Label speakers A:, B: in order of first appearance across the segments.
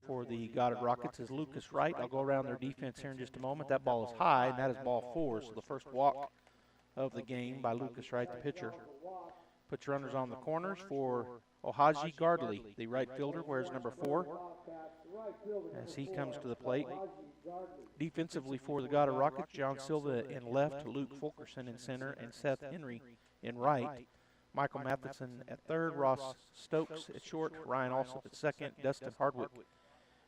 A: for the Goddard Rockets is Lucas Wright. I'll go around their defense here in just a moment. That ball is high, and that is ball 4. So the first walk of the game by Lucas Wright, the pitcher. Puts runners on the corners for Ohaji Gardley, the right fielder, wears number 4, as he comes to the plate. Defensively for the Goddard Rockets, John Silva in left, Luke Fulkerson in center, and Seth Henry in right. Michael Matheson at third, Ross Stokes at short, Ryan Alsop at second, Dustin Hardwick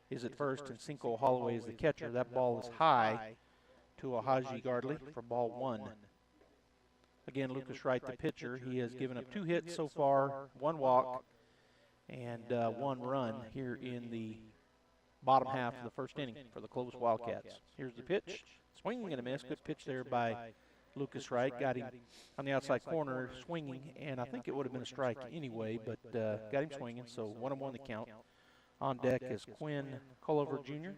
A: is at first, and Cinco Holloway is the catcher. That ball is high to Ohaji Gardley for ball 1. Again, Lucas Wright, the pitcher, he has given up 2 hits so far, 1 walk, and 1 run here in the bottom half of the first inning for the Clovis Wildcats. Here's the pitch, swinging and a miss. Good pitch there by Lucas Wright. Got him on the outside corner, swinging, and I think it would have been a strike anyway, but got him swinging, so 1-1 the count. On deck is Quinn Culliver Jr.,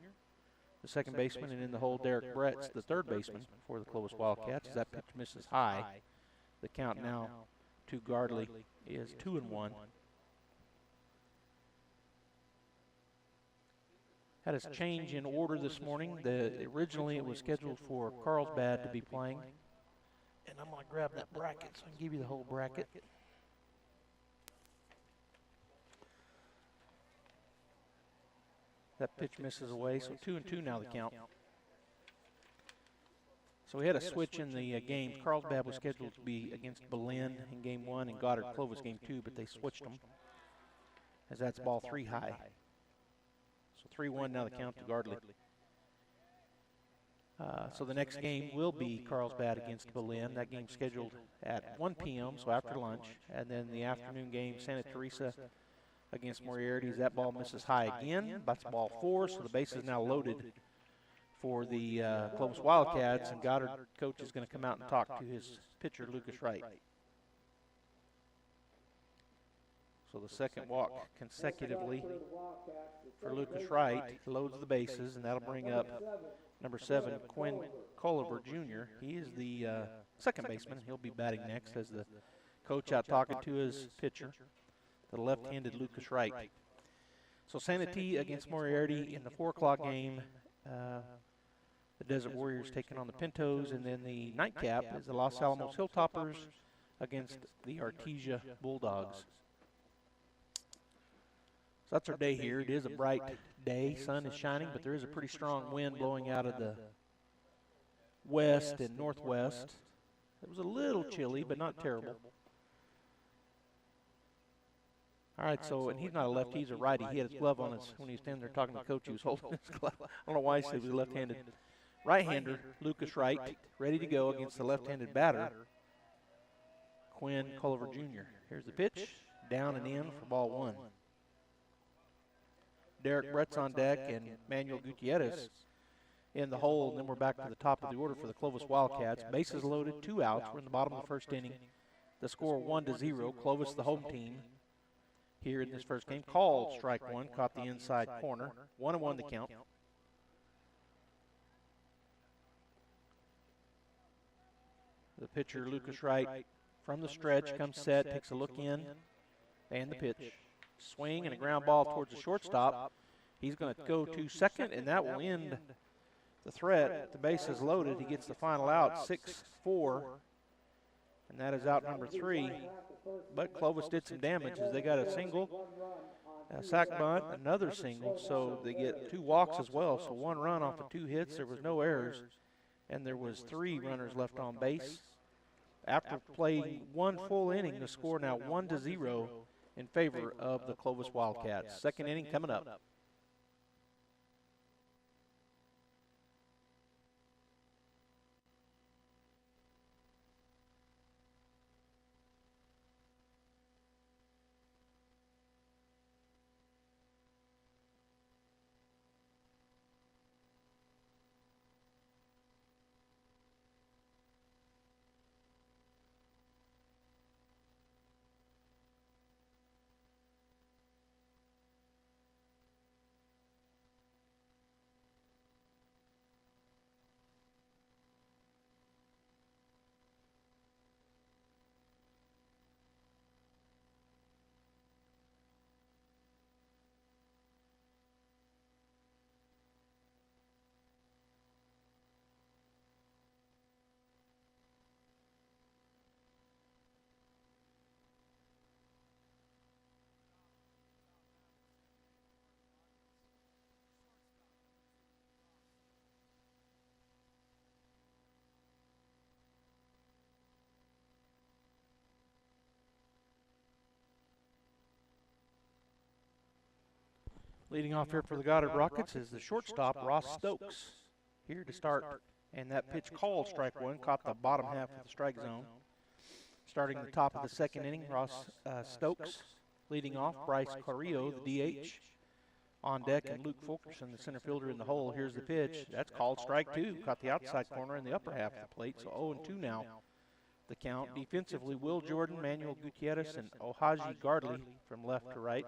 A: the second baseman, and in the hole, Derek Brits, the third baseman for the Clovis Wildcats. As that pitch misses high, the count now to Gardley is 2-1. Had a change in order this morning. Originally, it was scheduled for Carlsbad to be playing. And I'm going to grab that bracket so I can give you the whole bracket. That pitch misses away, so 2-2 now the count. So we had a switch in the games. Carlsbad was scheduled to be against Belen in game 1 and Goddard Clovis game 2, but they switched them, as that's ball 3 high. So 3-1 now the count to Gardley. So the next game will be Carlsbad against Belen. That game's scheduled at 1 p.m., so after lunch. And then the afternoon game, Santa Teresa against Moriarty's. That ball misses high again. That's ball 4, so the base is now loaded for the Clovis Wildcats, and Goddard coach is going to come out and talk to his pitcher, Lucas Wright. So the second walk consecutively for Lucas Wright loads the bases, and that'll bring up number 7, Quinn Culliver Jr. He is the second baseman. He'll be batting next as the coach out talking to his pitcher, the left-handed Lucas Wright. So Santee against Moriarty in the 4 o'clock game. The Desert Warriors taking on the Pintos, and then the nightcap is the Los Alamos Hilltoppers against the Artesia Bulldogs. So that's our day here. It is a bright day. Sun is shining, but there is a pretty strong wind blowing out of the west and northwest. It was a little chilly, but not terrible. All right, so, and he's not a lefty, he's a righty. He had his glove on his, when he was standing there talking to the coach, he was holding his glove. I don't know why he said he was left-handed. Right-hander, Lucas Wright, ready to go against the left-handed batter, Quinn Culliver Jr. Here's the pitch, down and in for ball 1. Derek Brett's on deck, and Manuel Gutierrez in the hole, and then we're back to the top of the order for the Clovis Wildcats. Bases loaded, 2 outs. We're in the bottom of the first inning. The score 1-0. Clovis, the home team, here in this first game. Called strike 1, caught the inside corner. 1-1 the count. The pitcher, Lucas Wright, from the stretch, comes set, takes a look in, and the pitch. Swing and a ground ball towards the shortstop. He's going to go to second, and that will end the threat. The base is loaded. He gets the final out, 6-4, and that is out number 3. But Clovis did some damage as they got a single, a sac bunt, another single, so they get 2 walks as well. So 1 run off of 2 hits. There was no errors, and there was 3 runners left on base. After playing 1 full inning, the score now 1-0 in favor of the Clovis Wildcats. Second inning coming up. Leading off here for the Goddard Rockets is the shortstop, Ross Stokes, here to start. And that pitch called strike one, caught the bottom half of the strike zone. Starting the top of the second inning, Ross Stokes. Leading off, Bryce Carrillo, the DH. On deck, and Luke Fulkerson, the center fielder, in the hole. Here's the pitch. That's called strike two. Caught the outside corner in the upper half of the plate, so 0-2 now. The count. Defensively, Will Jordan, Manuel Gutierrez, and Ohaji Gardley from left to right.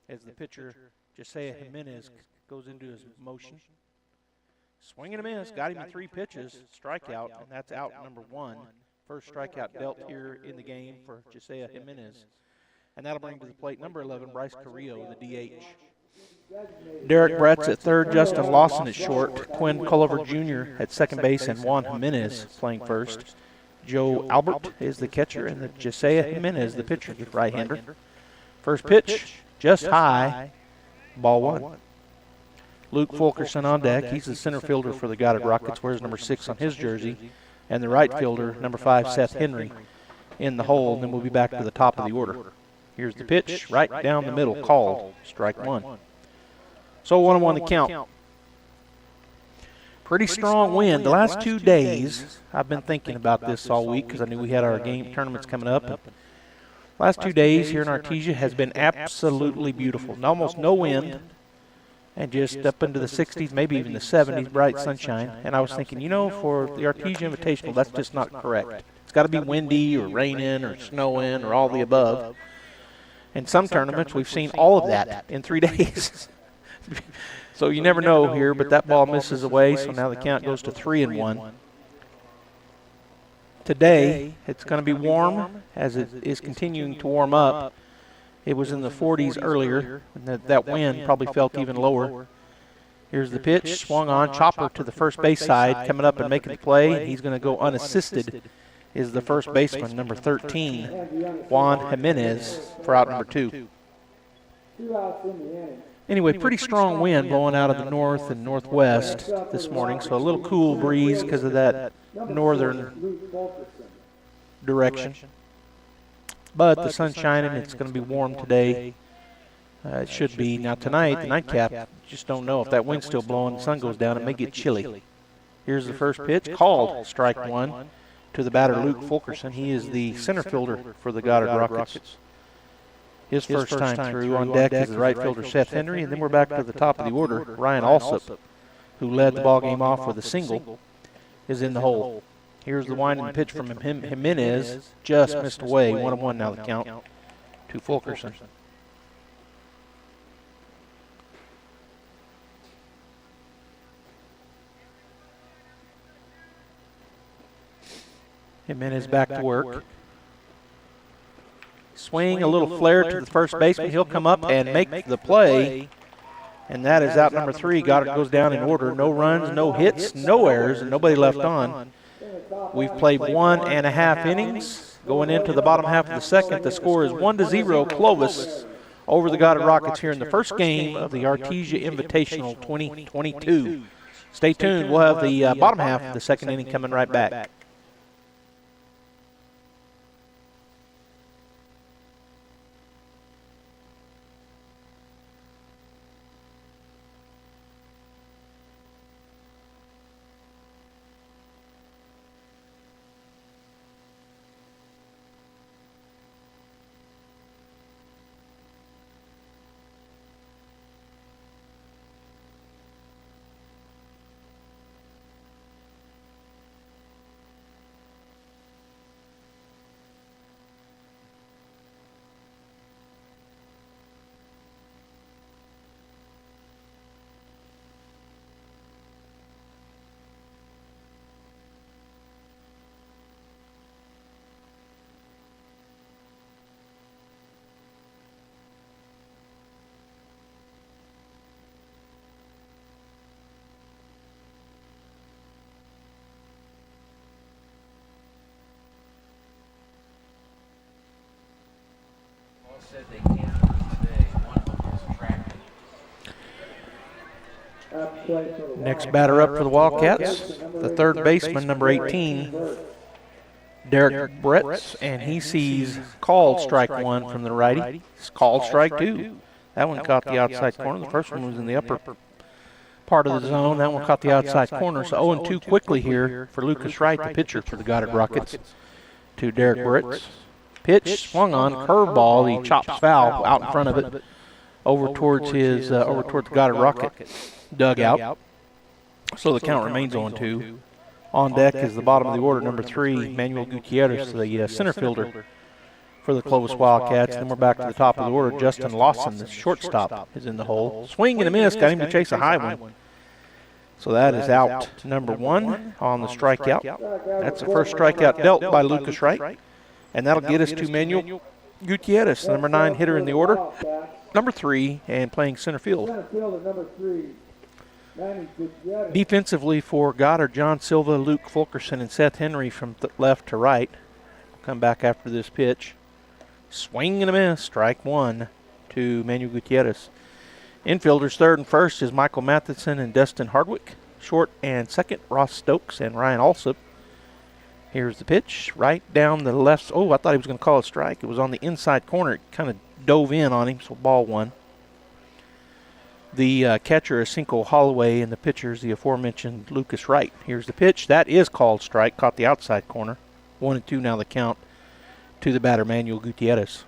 A: As the pitcher, Josiah Jimenez, goes into his motion. Swing and a miss. Got him in 3 pitches. Strikeout, and that's out number 1. First strikeout dealt here in the game for Josiah Jimenez. And that'll bring to the plate number 11, Bryce Carrillo, the DH. Derek Brits at third, Justin Lawson at short, Quinn Culliver Jr. at second base, and Juan Jimenez playing first. Joe Albert is the catcher, and the Josiah Jimenez, the pitcher, the right-hander. First pitch, just high, ball 1. Luke Fulkerson on deck. He's the center fielder for the Goddard Rockets, wears number 6 on his jersey. And the right fielder, number 5, Seth Henry, in the hole. And then we'll be back to the top of the order. Here's the pitch, right down the middle, called strike 1. So 1-1 the count. Pretty strong wind. The last 2 days, I've been thinking about this all week because I knew we had our tournaments coming up. And last 2 days here in Artesia has been absolutely beautiful. Almost no wind, and just up into the 60s, maybe even the 70s, bright sunshine. And I was thinking, you know, for the Artesia Invitational, that's just not correct. It's got to be windy or raining or snowing or all the above. In some tournaments, we've seen all of that in 3 days. So you never know here, but that ball misses away, so now the count goes to 3-1. Today, it's going to be warm as it is continuing to warm up. It was in the 40s earlier, and that wind probably felt even lower. Here's the pitch, swung on, chopper to the first base side, coming up and making the play, and he's going to go unassisted, is the first baseman, number 13, Juan Jimenez, for out number 2. Anyway, pretty strong wind blowing out of the north and northwest this morning, so a little cool breeze because of that northern direction. But the sun's shining. It's going to be warm today. It should be. Now tonight, the nightcap, just don't know if that wind's still blowing, the sun goes down, it may get chilly. Here's the first pitch, called strike 1 to the batter, Luke Fulkerson. He is the center fielder for the Goddard Rockets. His first time through. On deck is the right fielder, Seth Henry, and then we're back to the top of the order. Ryan Alsop, who led the ball game off with a single, is in the hole. Here's the winding pitch from Jimenez, just missed away. 1-1 now the count to Fulkerson. Jimenez back to work. Swing, a little flare to the first baseman. He'll come up and make the play. And that is out number 3. Goddard goes down in order. No runs, no hits, no errors, and nobody left on. We've played 1.5 innings. Going into the bottom half of the second, the score is 1-0 Clovis over the Goddard Rockets here in the first game of the Artesia Invitational 2022. Stay tuned. We'll have the bottom half of the second inning coming right back.
B: Said they can't today. One of them is tracking.
A: Next batter up for the Wildcats, the third baseman, number 18, Derek Brits, and he sees called strike 1 from the righty. It's called strike 2. That one caught the outside corner. The first one was in the upper part of the zone. That one caught the outside corner. So 0-2 quickly here for Lucas Wright, the pitcher for the Goddard Rockets, to Derek Brits. Pitch swung on, curveball. He chops foul out in front of it, over towards the Goddard Rocket dugout. So the count remains 0-2. On deck is the bottom of the order, number 3, Manuel Gutierrez, the center fielder for the Clovis Wildcats. Then we're back to the top of the order. Justin Lawson, the shortstop, is in the hole. Swing and a miss, got him to chase a high one. So that is out number 1 on the strikeout. That's the first strikeout dealt by Lucas Wright. And that'll get us to Manuel Gutierrez, the number 9 hitter in the order. Number 3, and playing center field. Defensively for Goddard, John Silva, Luke Fulkerson, and Seth Henry from left to right. Come back after this pitch. Swing and a miss, strike 1 to Manuel Gutierrez. Infielders third and first is Michael Matheson and Dustin Hardwick. Short and second, Ross Stokes and Ryan Alsop. Here's the pitch, right down the left. Oh, I thought he was going to call a strike. It was on the inside corner. It kind of dove in on him, so ball 1. The catcher is Cinco Holloway, and the pitcher is the aforementioned Lucas Wright. Here's the pitch. That is called strike. Caught the outside corner. 1-2 now the count to the batter, Manuel Gutierrez.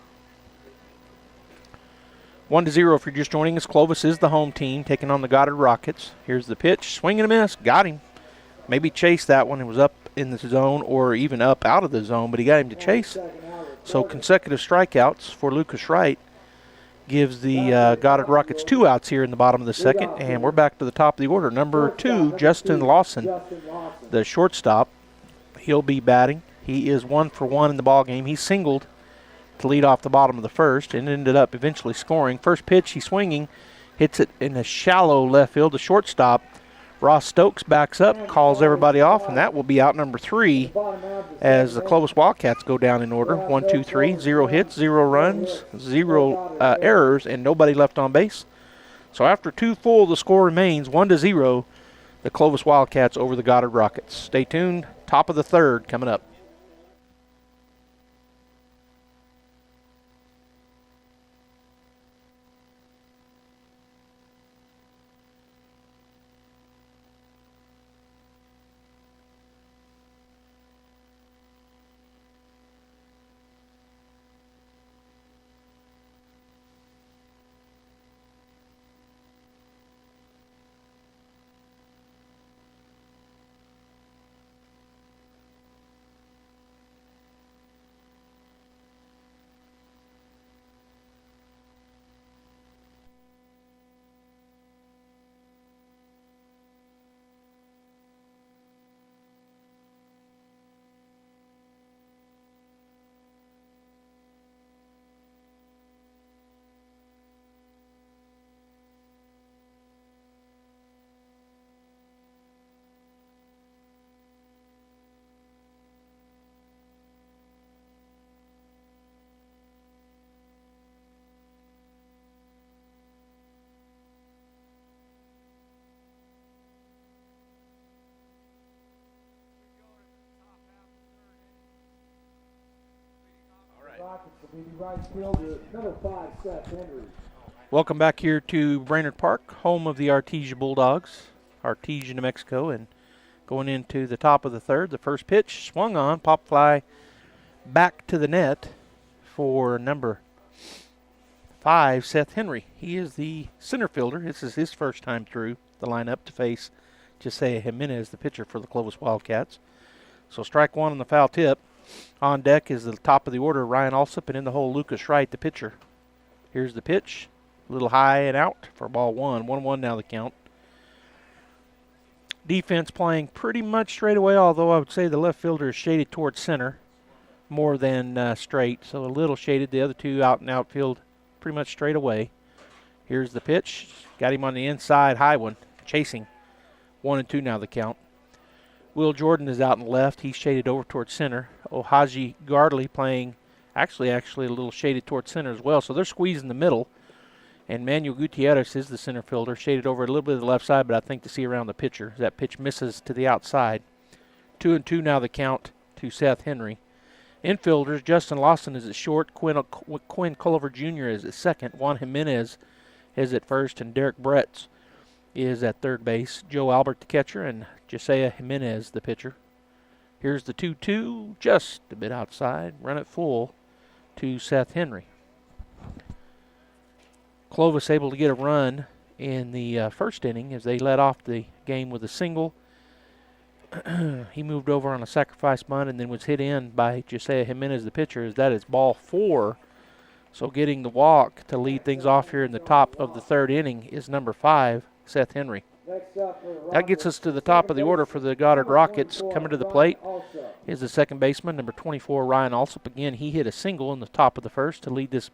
A: 1-0 if you're just joining us. Clovis is the home team taking on the Goddard Rockets. Here's the pitch. Swing and a miss. Got him. Maybe chased that one. It was up in the zone or even up out of the zone, but he got him to chase. So consecutive strikeouts for Lucas Wright gives the Goddard Rockets 2 outs here in the bottom of the second, and we're back to the top of the order. Number 2, Justin Lawson, the shortstop. He'll be batting. He is 1 for 1 in the ball game. He singled to lead off the bottom of the first and ended up eventually scoring. First pitch, he's swinging, hits it in a shallow left field. The shortstop, Ross Stokes, backs up, calls everybody off, and that will be out number 3 as the Clovis Wildcats go down in order. 1, 2, 3, 0 hits, 0 runs, 0 errors, and nobody left on base. So after 2 full, the score remains 1-0, the Clovis Wildcats over the Goddard Rockets. Stay tuned, top of the third coming up. Welcome back here to Brainerd Park, home of the Artesia Bulldogs, Artesia, New Mexico, and going into the top of the third. The first pitch swung on, pop fly back to the net for number 5, Seth Henry. He is the center fielder. This is his first time through the lineup to face Josiah Jimenez, the pitcher for the Clovis Wildcats. So strike 1 on the foul tip. On deck is the top of the order, Ryan Alsop, and in the hole, Lucas Wright, the pitcher. Here's the pitch, a little high and out for ball 1. 1-1 now the count. Defense playing pretty straight straight away, although I would say the left fielder is shaded towards center more than straight, so a little shaded. The other 2 out and outfield pretty much straight away. Here's the pitch, got him on the inside, high one, chasing. 1-2 now the count. Will Jordan is out and left. He's shaded over towards center. Ohaji Gardley playing actually a little shaded towards center as well. So they're squeezing the middle. And Manuel Gutierrez is the center fielder, shaded over a little bit to the left side, but I think to see around the pitcher. That pitch misses to the outside. 2-2 now the count to Seth Henry. Infielders, Justin Lawson is at short. Quinn Culliver Jr. is at second. Juan Jimenez is at first, and Derek Brits is at third base. Joe Albert, the catcher, and Josiah Jimenez, the pitcher. Here's the 2-2, just a bit outside. Run it full to Seth Henry. Clovis able to get a run in the first inning as they led off the game with a single. He moved over on a sacrifice bunt and then was hit in by Josiah Jimenez, the pitcher. That is ball 4. So getting the walk to lead things off here in the top of the third inning is number 5, Seth Henry. That gets us to the top of the order for the Goddard Rockets. Coming to the plate is the second baseman, number 24, Ryan Alsop. Again, he hit a single in the top of the first to lead this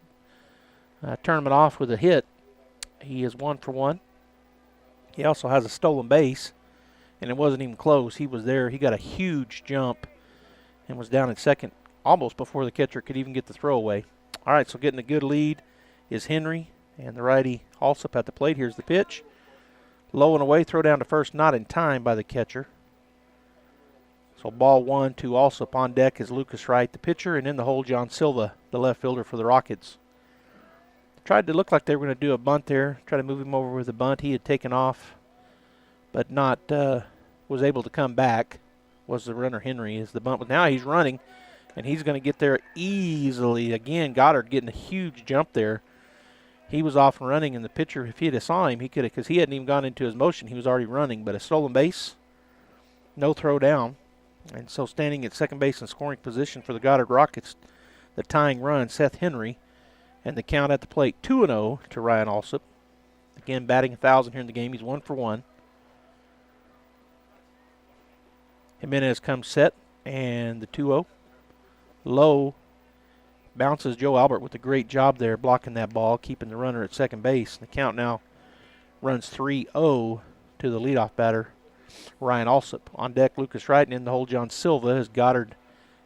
A: tournament off with a hit. He is 1 for 1. He also has a stolen base, and it wasn't even close. He was there. He got a huge jump and was down at second almost before the catcher could even get the throw away. All right, so getting a good lead is Henry, and the righty Alsop at the plate. Here's the pitch. Low and away, throw down to first, not in time by the catcher. So ball 1 to Alsop. On deck is Lucas Wright, the pitcher, and in the hole, John Silva, the left fielder for the Rockets. Tried to look like they were going to do a bunt there, try to move him over with a bunt. He had taken off, but not was able to come back. Was the runner Henry is the bunt. But now he's running, and he's going to get there easily. Again, Goddard getting a huge jump there. He was off and running, and the pitcher, if he had saw him, he could have, because he hadn't even gone into his motion. He was already running, but a stolen base, no throw down. And so standing at second base in scoring position for the Goddard Rockets, the tying run, Seth Henry, and the count at the plate 2-0 to Ryan Alsop. Again, batting 1,000 here in the game. He's 1 for 1. Jimenez comes set, and the 2-0. Low bounces Joe Albert with a great job there blocking that ball, keeping the runner at second base. The count now runs 3-0 to the leadoff batter, Ryan Alsop. On deck, Lucas Wright, and in the hole, John Silva, as Goddard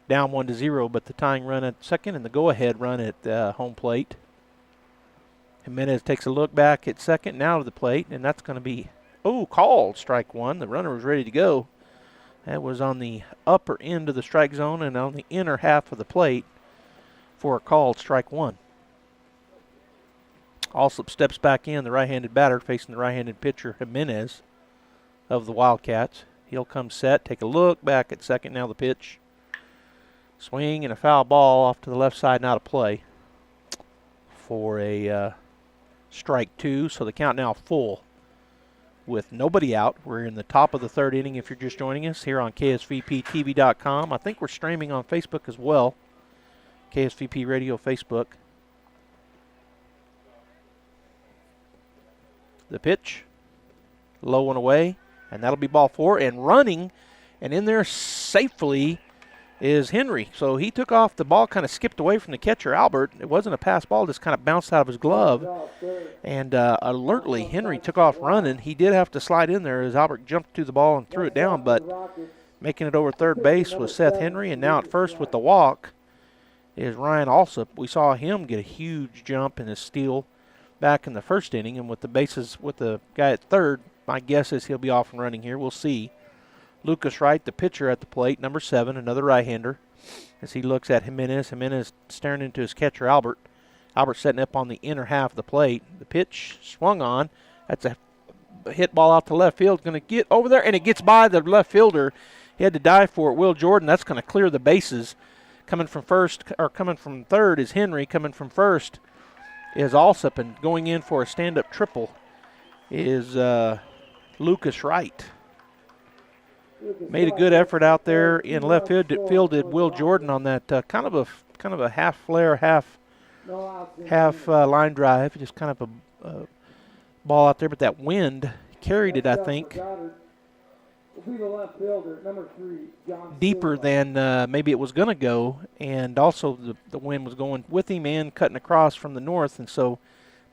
A: down 1-0, but the tying run at second and the go-ahead run at home plate. Jimenez takes a look back at second, now to the plate, and that's going to be, called strike 1. The runner was ready to go. That was on the upper end of the strike zone and on the inner half of the plate for a called strike 1. Alsop steps back in, the right-handed batter facing the right-handed pitcher Jimenez of the Wildcats. He'll come set, take a look back at second, now the pitch. Swing and a foul ball off to the left side, now to play for a strike 2. So the count now full with nobody out. We're in the top of the third inning if you're just joining us here on KSVPTV.com. I think we're streaming on Facebook as well. KSVP Radio Facebook. The pitch, low and away, and that'll be ball 4. And running, and in there safely is Henry. So he took off. The ball kind of skipped away from the catcher, Albert. It wasn't a pass ball, just kind of bounced out of his glove. And alertly, Henry took off running. He did have to slide in there as Albert jumped to the ball and threw it down, but making it over third base was Seth Henry. And now at first with the walk is Ryan Alsop. We saw him get a huge jump in his steal back in the first inning. And with the bases, with the guy at third, my guess is he'll be off and running here. We'll see. Lucas Wright, the pitcher at the plate, number 7, another right-hander, as he looks at Jimenez. Jimenez staring into his catcher, Albert. Albert setting up on the inner half of the plate. The pitch swung on. That's a hit ball out to left field. Going to get over there, and it gets by the left fielder. He had to dive for it. Will Jordan, that's going to clear the bases. Coming from first, or coming from third is Henry. Coming from first is Alsop, and going in for a stand-up triple is Lucas Wright. Made a good effort out there in left field. Fielded Will Jordan on that kind of a half flare, half line drive. Just kind of a ball out there, but that wind carried it, I think, deeper than maybe it was going to go. And also the wind was going with him and cutting across from the north, and so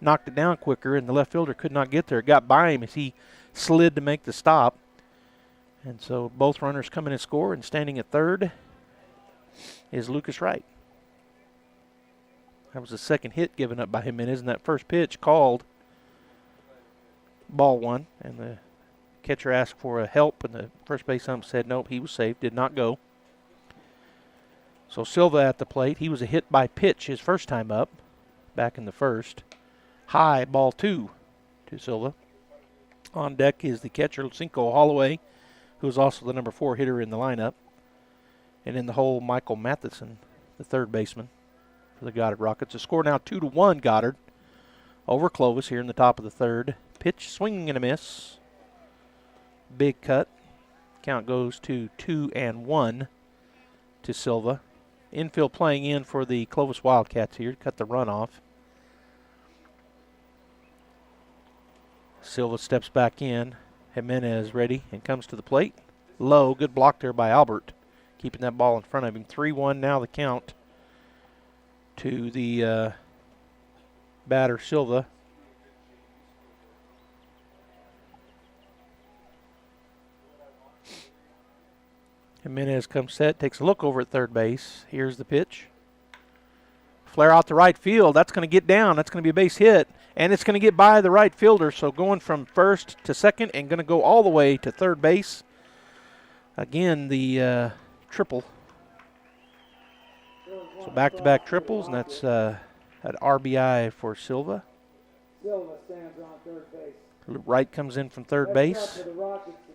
A: knocked it down quicker. And the left fielder could not get there. It got by him as he slid to make the stop. And so both runners come in and score, and standing at third is Lucas Wright. That was the second hit given up by Jimenez, and that first pitch called ball 1. And the catcher asked for a help, and the first base ump said nope, he was safe, did not go. So Silva at the plate. He was a hit by pitch his first time up, back in the first. High, ball 2 to Silva. On deck is the catcher, Cinco Holloway, who is also the number 4 hitter in the lineup. And in the hole, Michael Matheson, the third baseman for the Goddard Rockets. The score now 2-1 Goddard over Clovis here in the top of the third. Pitch, swing and a miss. Big cut. Count goes to 2-1 to Silva. Infield playing in for the Clovis Wildcats here to cut the run off. Silva steps back in. Jimenez ready and comes to the plate. Low, good block there by Albert, keeping that ball in front of him. 3-1 now the count to the batter Silva. Jimenez comes set, takes a look over at third base. Here's the pitch. Flare out to right field. That's going to get down. That's going to be a base hit. And it's going to get by the right fielder. So going from first to second and going to go all the way to third base. Again, the triple. So back-to-back triples, and that's an RBI for Silva.
C: Silva stands on third base.
A: Wright comes in from third base,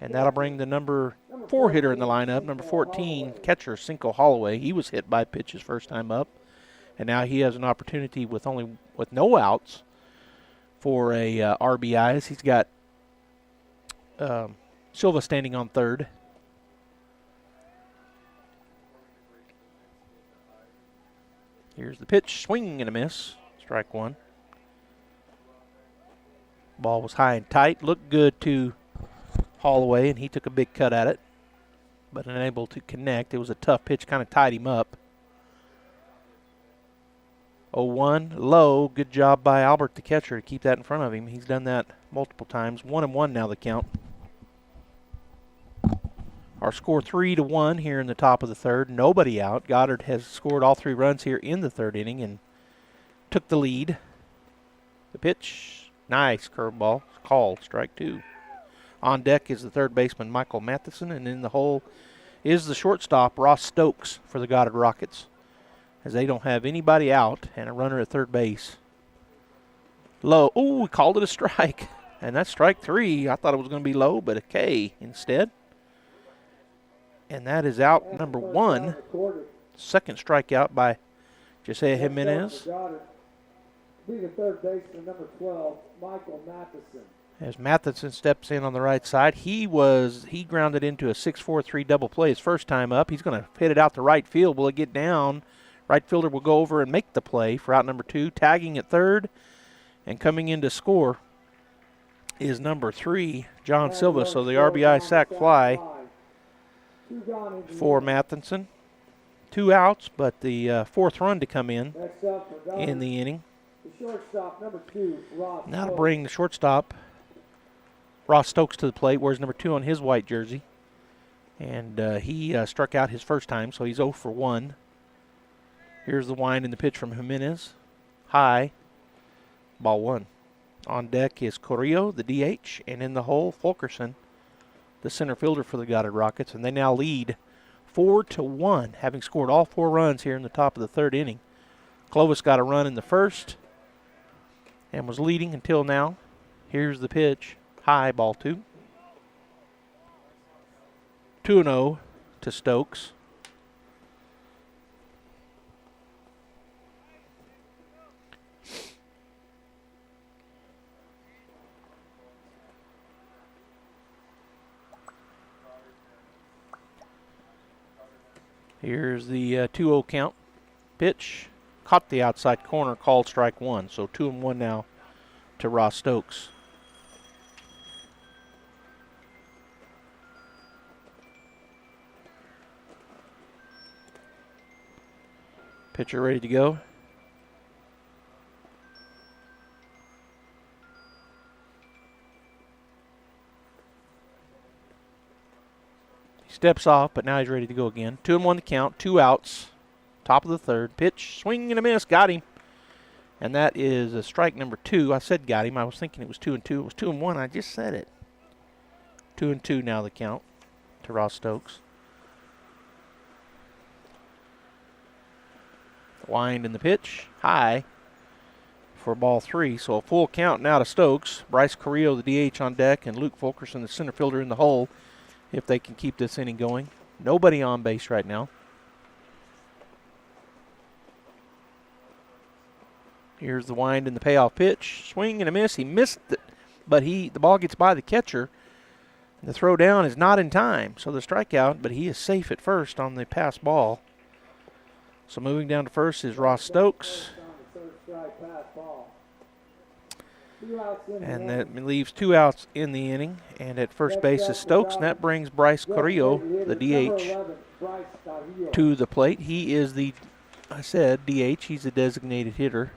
A: and that'll bring the number 4 hitter in the lineup, number 14, catcher Cinco Holloway. He was hit by a pitch his first time up, and now he has an opportunity with no outs for a RBI. He's got Silva standing on third. Here's the pitch, swing and a miss, strike 1. Ball was high and tight, looked good to Holloway, and he took a big cut at it, but unable to connect. It was a tough pitch, kind of tied him up. 0-1, low, good job by Albert, the catcher, to keep that in front of him. He's done that multiple times. 1-1 now the count. Our score 3-1 here in the top of the third. Nobody out. Goddard has scored all 3 runs here in the third inning and took the lead. The pitch, nice curveball, called, strike 2. On deck is the third baseman, Michael Matheson, and in the hole is the shortstop, Ross Stokes, for the Goddard Rockets, as they don't have anybody out and a runner at third base. Low, ooh, we called it a strike, and that's strike 3. I thought it was going to be low, but a K instead. And that is out number 1. Second strikeout by Josiah Jimenez.
C: Be the third baseman, number 12, Michael Matheson.
A: As Matheson steps in on the right side, he grounded into a 6-4-3 double play his first time up. He's going to hit it out to right field. Will it get down? Right fielder will go over and make the play for out number 2. Tagging at third and coming in to score is number 3, John Silva. So the RBI sac fly for Matheson. 2 outs, but the 4th run to come in the inning.
C: Shortstop, number 2, Ross
A: Now to bring the shortstop, Ross Stokes, to the plate. Wears number 2 on his white jersey. And he struck out his first time, so he's 0 for 1. Here's the wind and the pitch from Jimenez. High, ball 1. On deck is Carrillo, the DH, and in the hole, Fulkerson, the center fielder for the Goddard Rockets. And they now lead 4-1, having scored all 4 runs here in the top of the third inning. Clovis got a run in the first and was leading until now. Here's the pitch. High, ball 2. 2-0 to Stokes. Here's the 2-0 count. Pitch. Caught the outside corner, called strike 1. So 2-1 now to Ross Stokes. Pitcher ready to go. He steps off, but now he's ready to go again. 2-1 the count, 2 outs. Top of the third. Pitch, swing and a miss, got him. And that is a strike number 2. I said got him. I was thinking it was 2-2. It was 2-1. I just said it. 2-2 now the count to Ross Stokes. Wind in the pitch. High for ball 3. So a full count now to Stokes. Bryce Carrillo, the DH, on deck, and Luke Fulkerson, the center fielder, in the hole if they can keep this inning going. Nobody on base right now. Here's the wind and the payoff pitch. Swing and a miss. He missed it, but the ball gets by the catcher. The throw down is not in time, so the strikeout, but he is safe at first on the pass ball. So moving down to first is Ross Stokes. And that leaves 2 outs in the inning. And at first base is Stokes, and that brings Bryce Carrillo, the DH, to the plate. He is the, I said, DH. He's a designated hitter.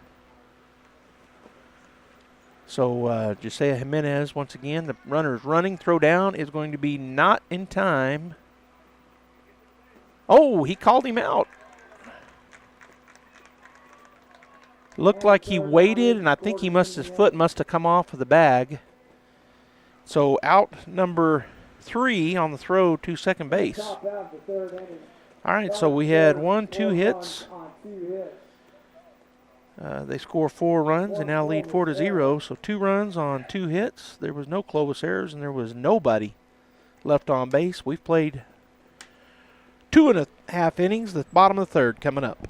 A: So Josiah Jimenez, once again, the runner is running. Throw down is going to be not in time. Oh, he called him out. Looked like he waited, and I think his foot must have come off of the bag. So out number 3 on the throw to second base. All right, so we had 2 hits. They score 4 runs and now lead 4-0. So 2 runs on 2 hits. There was no Clovis errors, and there was nobody left on base. We've played 2.5 innings. The bottom of the third coming up.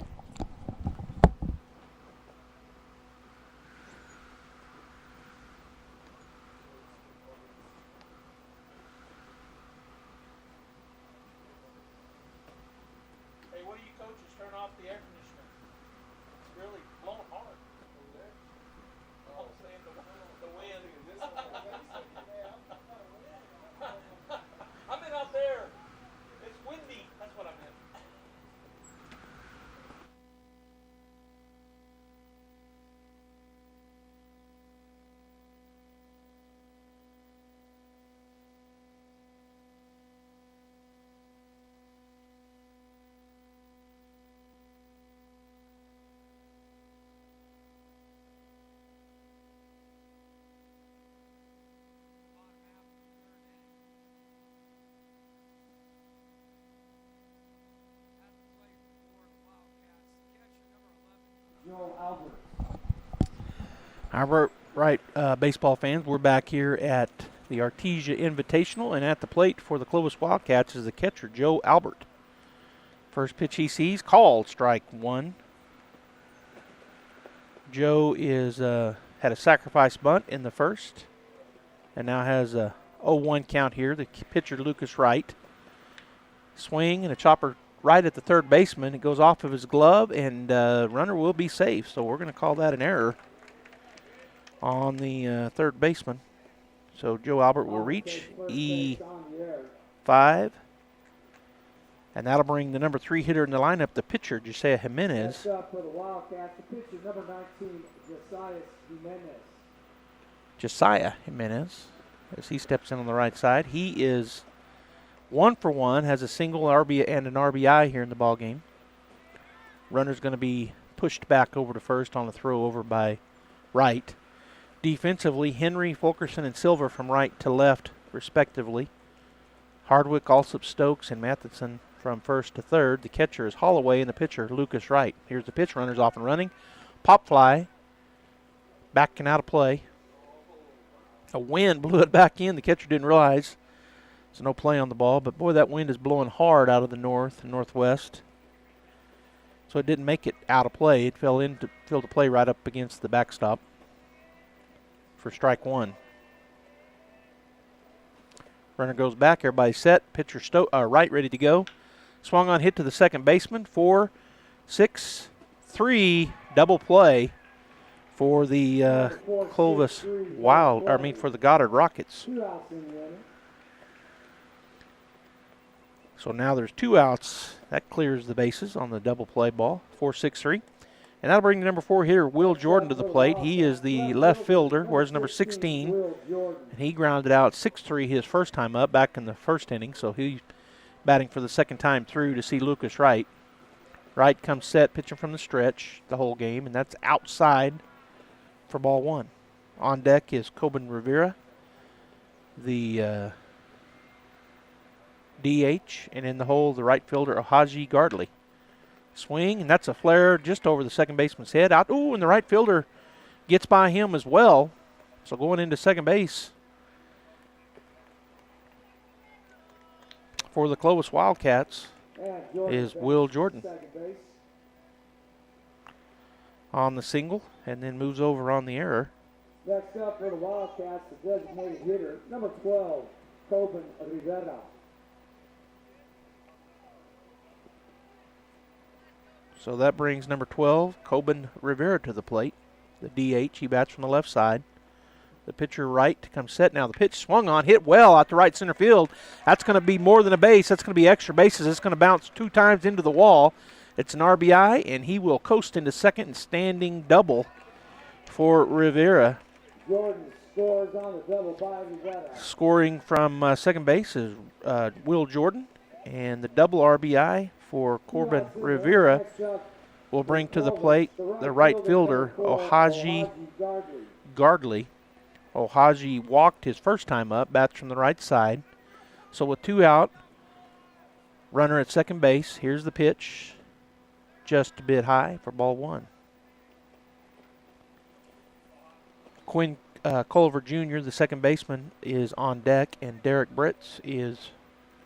A: Our Wright baseball fans, we're back here at the Artesia Invitational, and at the plate for the Clovis Wildcats is the catcher, Joe Albert. First pitch he sees, called strike 1. Joe had a sacrifice bunt in the first, and now has a 0-1 count here. The pitcher, Lucas Wright. Swing and a chopper right at the third baseman. It goes off of his glove, and runner will be safe. So we're going to call that an error on the third baseman. So Joe Albert will reach E5. And that'll bring the number 3 hitter in the lineup, the pitcher, Josiah Jimenez.
C: For the Wildcats, the pitcher, number 19,
A: Josiah Jimenez, as he steps in on the right side. He is 1 for 1, has a single RBI and an RBI here in the ball game. Runner's going to be pushed back over to first on the throw over by Wright. Defensively, Henry, Fulkerson, and Silva from right to left, respectively. Hardwick, Alsop, Stokes, and Matheson from first to third. The catcher is Holloway, and the pitcher, Lucas Wright. Here's the pitch. Runner's off and running. Pop fly. Backing out of play. A wind blew it back in. The catcher didn't realize. So no play on the ball. But, boy, that wind is blowing hard out of the north and northwest. So it didn't make it out of play. It fell into field of play right up against the backstop for strike 1. Runner goes back. Everybody set. Pitcher Wright ready to go. Swung on, hit to the second baseman. 4, 6, 3. Double play for the Clovis for the Goddard Rockets. So now there's 2 outs. That clears the bases on the double play ball. 4-6-3. And that'll bring the number 4 hitter, Will Jordan, to the plate. He is the left fielder, whereas number 16. And he grounded out 6-3 his first time up back in the first inning. So he's batting for the second time through to see Lucas Wright. Wright comes set, pitching from the stretch the whole game, and that's outside for ball 1. On deck is Corbin Rivera, the DH, and in the hole, the right fielder, Ohaji Gardley. Swing, and that's a flare just over the second baseman's head. Out, and the right fielder gets by him as well. So going into second base for the Clovis Wildcats is Will Jordan on the single, and then moves over on the error.
C: Next up for the Wildcats, the designated hitter, number 12, Corbin Rivera.
A: So that brings number 12, Corbin Rivera, to the plate. The DH, he bats from the left side. The pitcher Wright comes set. Now the pitch swung on, hit well out to right center field. That's going to be more than a base. That's going to be extra bases. It's going to bounce 2 times into the wall. It's an RBI, and he will coast into second and standing double for Rivera.
C: Jordan scores on the double by Rivera.
A: Scoring from second base is Will Jordan, and the double RBI for Corbin Rivera will bring to the plate the right fielder, Ohaji Gardley. Ohaji walked his first time up, bats from the right side. So with 2 out, runner at second base. Here's the pitch, just a bit high for ball 1. Quinn Culver Jr., the second baseman, is on deck, and Derek Brits is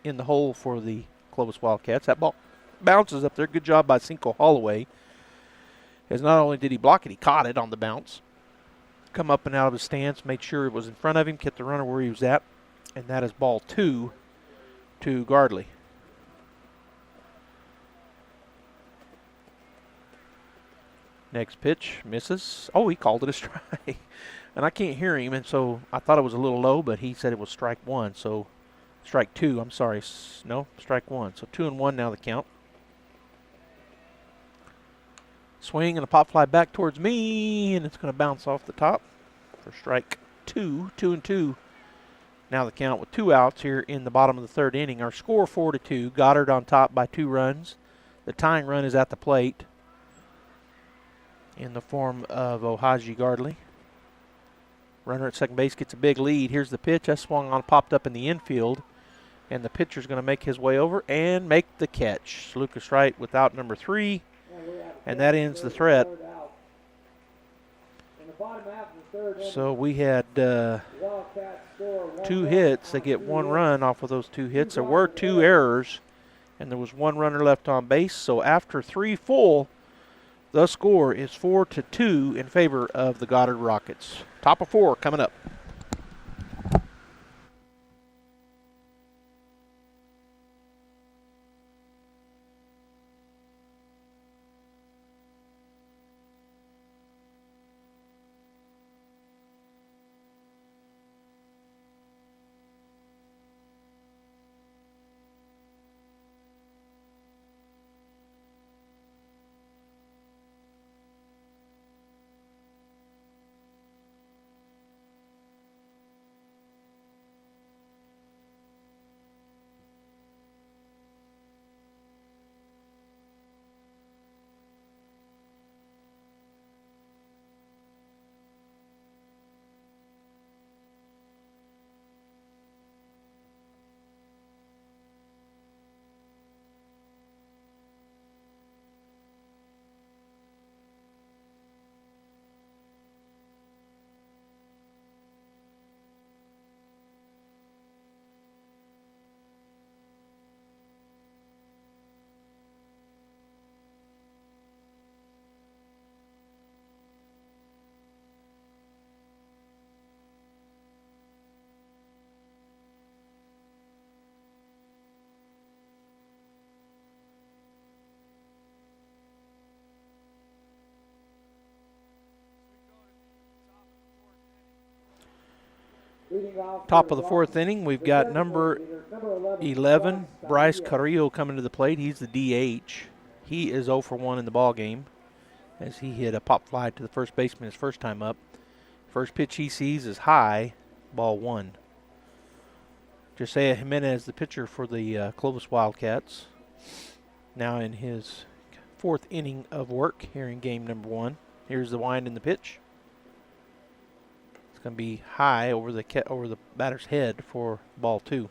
A: in the hole for the Clovis Wildcats. That ball bounces up there. Good job by Cinco Holloway, as not only did he block it, he caught it on the bounce. Come up and out of his stance, made sure it was in front of him, kept the runner where he was at, and that is ball 2 to Gardley. Next pitch, misses. Oh, he called it a strike. And I can't hear him, and so I thought it was a little low, but he said it was strike 1. So strike 2, I'm sorry. No, strike 1. So 2-1 now the count. Swing and a pop fly back towards me, and it's going to bounce off the top for strike 2. 2-2. Now the count with 2 outs here in the bottom of the third inning. Our score 4-2. Goddard on top by 2 runs. The tying run is at the plate in the form of Ohaji Gardley. Runner at second base gets a big lead. Here's the pitch. That swung on, popped up in the infield, and the pitcher's going to make his way over and make the catch. Lucas Wright without number 3, and that ends the threat. So we had 2 hits. They get 1 run off of those 2 hits. There were 2 errors, and there was 1 runner left on base. So after 3 full, the score is 4-2 in favor of the Goddard Rockets. Top of 4 coming up. Top of the 4th inning, we've got number 11, Bryce Carrillo, coming to the plate. He's the DH. He is 0 for 1 in the ball game, as he hit a pop fly to the first baseman his first time up. First pitch he sees is high, ball 1. Josiah Jimenez, the pitcher for the Clovis Wildcats, now in his 4th inning of work here in game number 1. Here's the wind in the pitch. Going to be high over the batter's head for ball 2.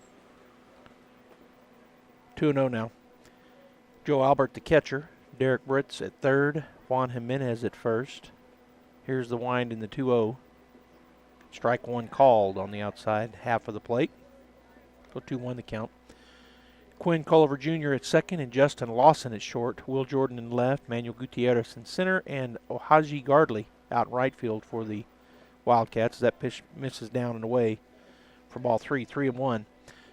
A: 2-0 now. Joe Albert, the catcher. Derek Brits at third. Juan Jimenez at first. Here's the wind in the 2-0. Strike one called on the outside half of the plate. So 2-1 the count. Quinn Culliver Jr. at second and Justin Lawson at short. Will Jordan in left, Manuel Gutierrez in center, and Ohaji Gardley out in right field for the Wildcats. That pitch misses down and away for ball 3, 3-1.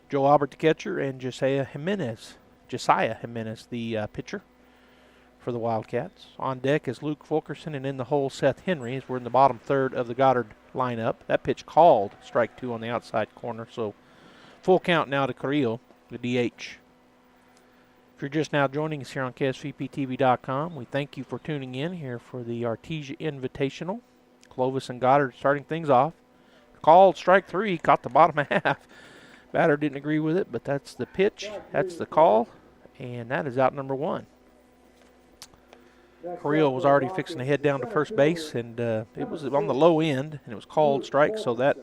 A: Joe Albert the catcher and Josiah Jimenez, the pitcher for the Wildcats. On deck is Luke Fulkerson, and in the hole Seth Henry as we're in the bottom third of the Goddard lineup. That pitch called, strike two on the outside corner, so full count now to Carrillo, the DH. If you're just now joining us here on KSVPTV.com, we thank you for tuning in here for the Artesia Invitational. Clovis and Goddard starting things off. Called strike three, caught the bottom half. Batter didn't agree with it, but that's the pitch, that's the call, and that is out number one. Carrillo was already fixing to head down to first base, and it was on the low end, and it was called strike, so that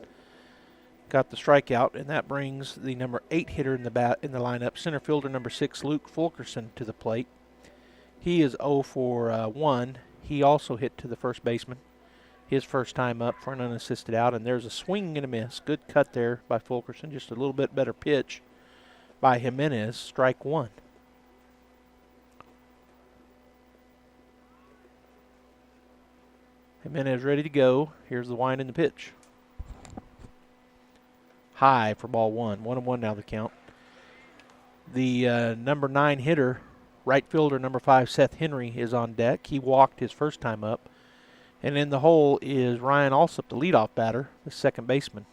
A: got the strikeout, and that brings the number 8 hitter in the lineup, center fielder number 6, Luke Fulkerson, to the plate. He is 0 for 1. He also hit to the first baseman, his first time up for an unassisted out, and there's a swing and a miss. Good cut there by Fulkerson, just a little bit better pitch by Jimenez, strike one. Jimenez ready to go. Here's the wind and the pitch. High for ball one. 1-1 now the count. The number 9 hitter, right fielder number 5, Seth Henry, is on deck. He walked his first time up. And in the hole is Ryan Alsop, the leadoff batter, the second baseman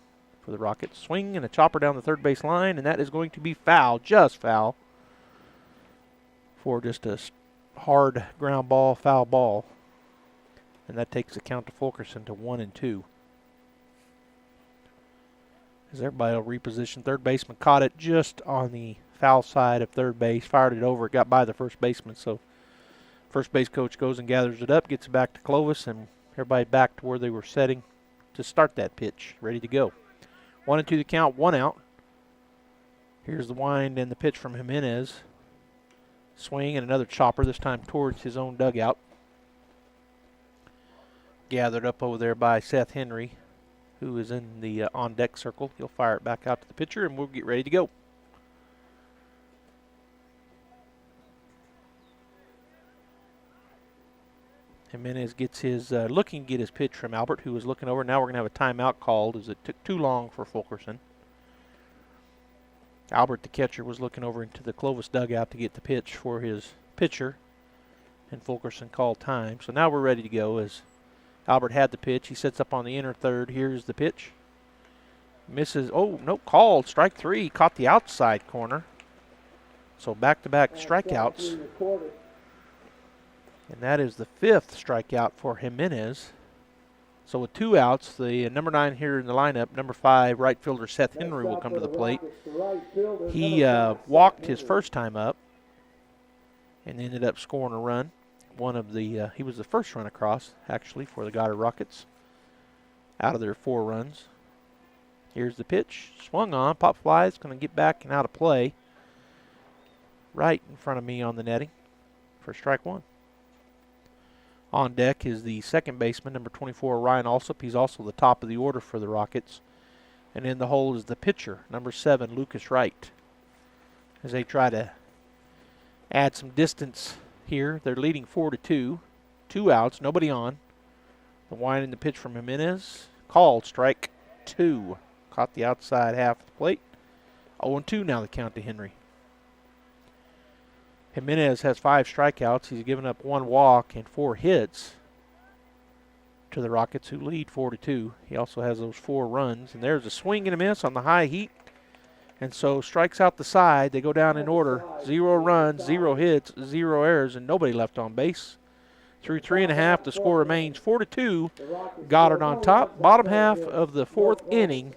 A: for the Rockets. Swing and a chopper down the third base line, and that is going to be foul, just foul, for just a hard ground ball, foul ball. And that takes the count to Fulkerson to 1-2. As everybody will reposition, third baseman caught it just on the foul side of third base, fired it over, it got by the first baseman, so first base coach goes and gathers it up, gets it back to Clovis, and everybody back to where they were setting to start that pitch, ready to go. 1-2 the count, 1 out. Here's the wind and the pitch from Jimenez. Swing and another chopper, this time towards his own dugout. Gathered up over there by Seth Henry, who is in the on-deck circle. He'll fire it back out to the pitcher, and we'll get ready to go. Jimenez gets his, looking to get his pitch from Albert, who was looking over. Now we're going to have a timeout called as it took too long for Fulkerson. Albert, the catcher, was looking over into the Clovis dugout to get the pitch for his pitcher, and Fulkerson called time. So now we're ready to go as Albert had the pitch. He sets up on the inner third. Here's the pitch. Misses. Oh, no, called. Strike three. Caught the outside corner. So back-to-back strikeouts. And that is the 5th strikeout for Jimenez. So with 2 outs, the number 9 here in the lineup, number 5 right fielder Seth Henry will come to the plate. He walked his first time up and ended up scoring a run. He was the first run across, actually, for the Goddard Rockets out of their 4 runs. Here's the pitch. Swung on. Pop fly. It's going to get back and out of play. Right in front of me on the netting for strike one. On deck is the second baseman, number 24, Ryan Alsop. He's also the top of the order for the Rockets. And in the hole is the pitcher, number 7, Lucas Wright. As they try to add some distance here. They're leading 4-2. 2 outs, nobody on. The wind and the pitch from Jimenez. Called strike 2. Caught the outside half of the plate. 0-2 now the count to Henry. Jimenez has 5 strikeouts. He's given up 1 walk and 4 hits to the Rockets, who lead 4-2. He also has those 4 runs. And there's a swing and a miss on the high heat. And so strikes out the side. They go down in order. 0 runs, 0 hits, 0 errors, and nobody left on base. Through 3.5, the score remains 4-2. Goddard on top. Bottom half of the 4th inning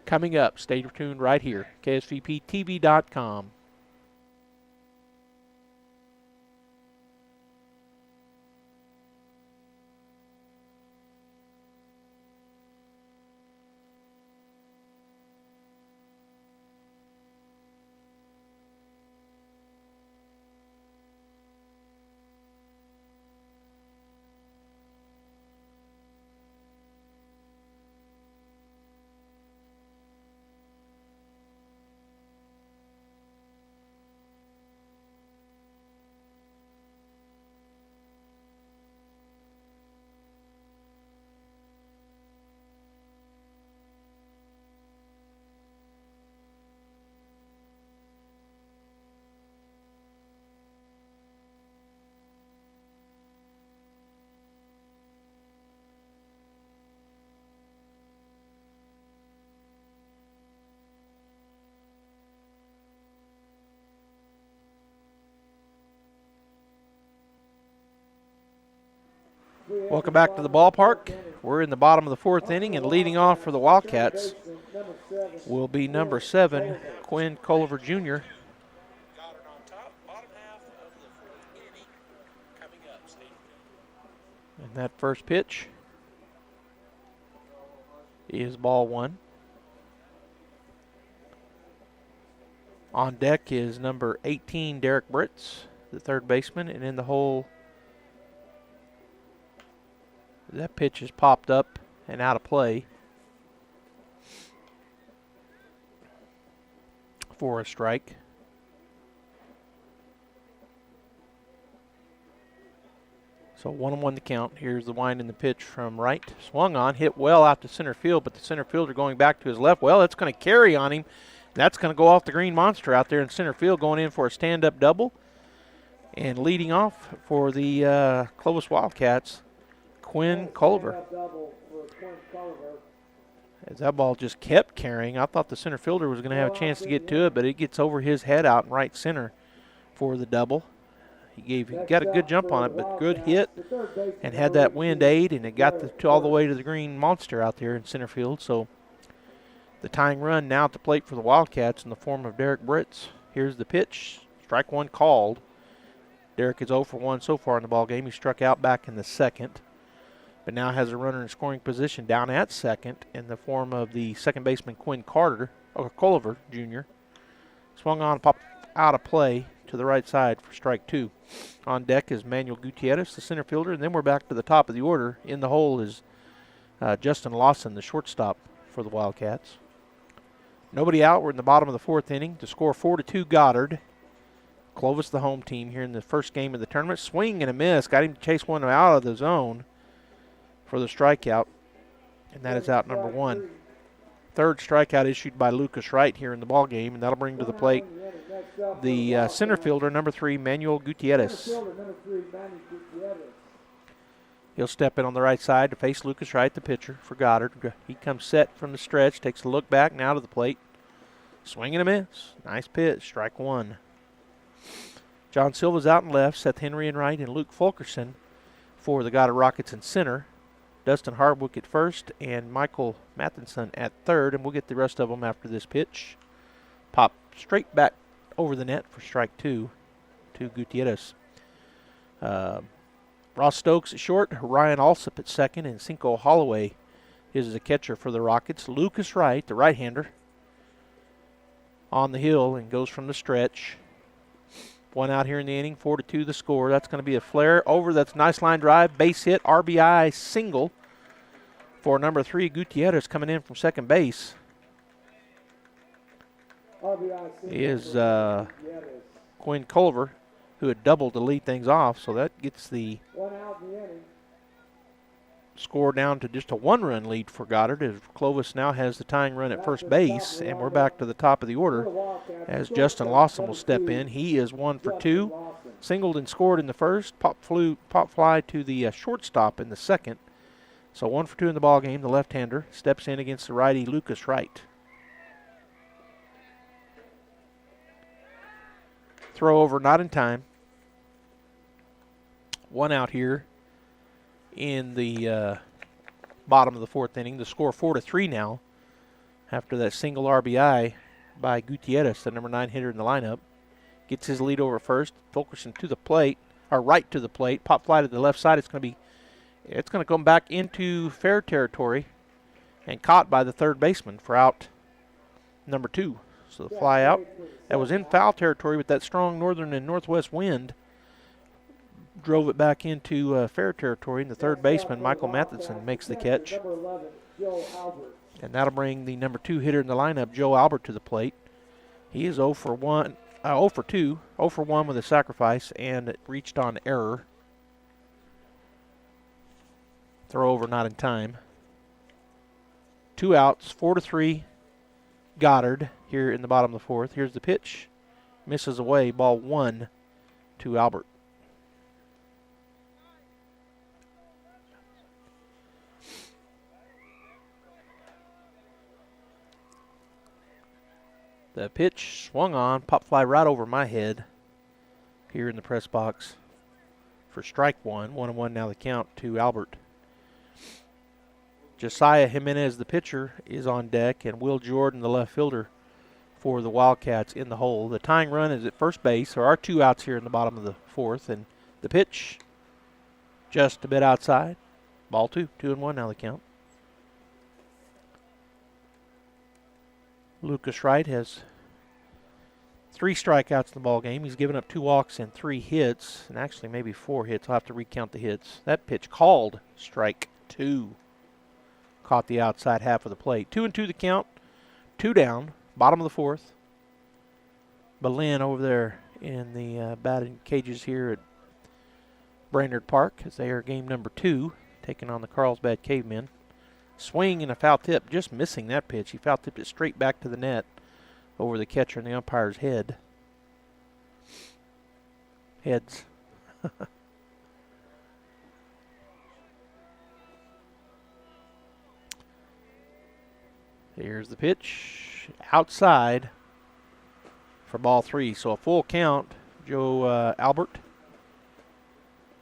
A: coming up. Stay tuned right here. KSVPTV.com. Welcome back to the ballpark. We're in the bottom of the fourth inning, and leading off for the Wildcats will be number 7, Quinn Culliver Jr. And that first pitch is ball 1. On deck is number 18, Derek Brits, the third baseman, and in the hole, that pitch is popped up and out of play for a strike. So 1-1 the count. Here's the wind in the pitch from Wright. Swung on, hit well out to center field, but the center fielder going back to his left. Well, it's going to carry on him. That's going to go off the green monster out there in center field, going in for a stand-up double. And leading off for the Clovis Wildcats, Quinn Culliver. As that ball just kept carrying, I thought the center fielder was going to have a chance to get to it, but it gets over his head out in right center for the double. He got a good jump on it, but good hit, and had that wind aid, and it got all the way to the green monster out there in center field. So the tying run now at the plate for the Wildcats in the form of Derek Brits. Here's the pitch. Strike 1 called. Derek is 0 for 1 so far in the ball game. He struck out back in the second, but now has a runner in scoring position down at second in the form of the second baseman Quinn Culliver Jr. Swung on, popped out of play to the right side for strike 2. On deck is Manuel Gutierrez, the center fielder, and then we're back to the top of the order. In the hole is Justin Lawson, the shortstop for the Wildcats. Nobody out. We're in the bottom of the fourth inning. To score 4-2 Goddard. Clovis, the home team, here in the first game of the tournament. Swing and a miss. Got him to chase one out of the zone for the strikeout, and that is out number 1. Third strikeout issued by Lucas Wright here in the ball game, and that'll bring to the plate the center fielder, number 3, Manuel Gutierrez. He'll step in on the right side to face Lucas Wright, the pitcher for Goddard. He comes set from the stretch, takes a look back now to the plate. Swing and a miss. Nice pitch, strike 1. John Silva's out and left, Seth Henry in right, and Luke Fulkerson for the Goddard Rockets in center. Dustin Hardwick at first, and Michael Matheson at third, and we'll get the rest of them after this pitch. Pop straight back over the net for strike 2 to Gutierrez. Ross Stokes at short, Ryan Alsop at second, and Cinco Holloway is the catcher for the Rockets. Lucas Wright, the right-hander, on the hill and goes from the stretch. One out here in the inning, 4-2 the score. That's going to be a flare over. That's a nice line drive, base hit, RBI single for number 3, Gutierrez, coming in from second base. Is Quinn Culliver, who had doubled to lead things off, so that gets the score down to just a 1-run lead for Goddard, as Clovis now has the tying run at first base, and we're back to the top of the order as Justin Lawson will step in. He is 1 for 2, singled and scored in the first, pop fly to the shortstop in the second. So 1 for 2 in the ball game. The left-hander steps in against the righty Lucas Wright. Throw over, not in time. 1 out here in the bottom of the fourth inning. The score 4-3 now after that single RBI by Gutierrez, the number 9 hitter in the lineup. Gets his lead over first. Fulkerson to the plate, or right to the plate. Pop fly to the left side. It's going to come back into fair territory and caught by the third baseman for out number 2. So the fly out. That was in foul territory, with that strong northern and northwest wind drove it back into fair territory, and the third baseman, Michael Matheson, makes the catch. And that'll bring the number 2 hitter in the lineup, Joe Albert, to the plate. He is 0 for 1, 0 for 2, 0 for 1 with a sacrifice, and it reached on error. Throw over, not in time. 2 outs, 4-3, Goddard here in the bottom of the fourth. Here's the pitch. Misses away, ball 1 to Albert. The pitch swung on, pop fly right over my head here in the press box for strike one. 1-1 now the count to Albert. Josiah Jimenez, the pitcher, is on deck, and Will Jordan, the left fielder, for the Wildcats in the hole. The tying run is at first base. There are 2 outs here in the bottom of the 4th, and the pitch just a bit outside. Ball 2. 2-1 now the count. Lucas Wright has 3 strikeouts in the ball game. He's given up 2 walks and 3 hits, and actually maybe 4 hits. I'll have to recount the hits. That pitch called strike 2. Caught the outside half of the plate. 2-2 the count. 2 down. Bottom of the 4th. Belen over there in the batting cages here at Brainerd Park as they are game number 2, taking on the Carlsbad Cavemen. Swing and a foul tip, just missing that pitch. He foul tipped it straight back to the net over the catcher and the umpire's head. Heads. Here's the pitch. Outside for ball 3. So a full count. Joe Albert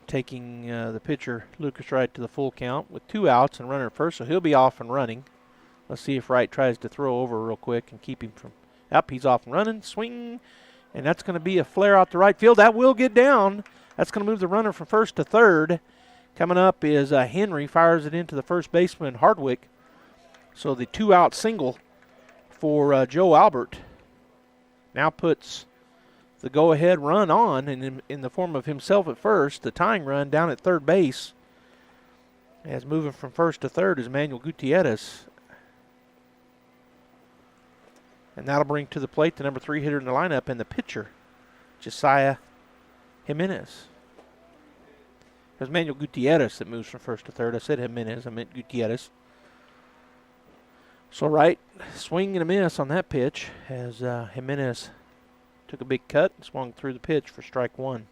A: taking the pitcher Lucas Wright to the full count with 2 outs and runner at first, so he'll be off and running. Let's see if Wright tries to throw over real quick and keep him from up. He's off and running. Swing, and that's going to be a flare out to right field. That will get down. That's going to move the runner from first to third. Coming up is Henry, fires it into the first baseman Hardwick. So the 2-out single for Joe Albert now puts the go-ahead run on, and in the form of himself at first, the tying run down at third base. As moving from first to third is Manuel Gutierrez. And that'll bring to the plate the number 3 hitter in the lineup and the pitcher, Josiah Jimenez. It was Manuel Gutierrez that moves from first to third. I said Jimenez, I meant Gutierrez. So Wright, swing and a miss on that pitch as Jimenez took a big cut and swung through the pitch for strike 1.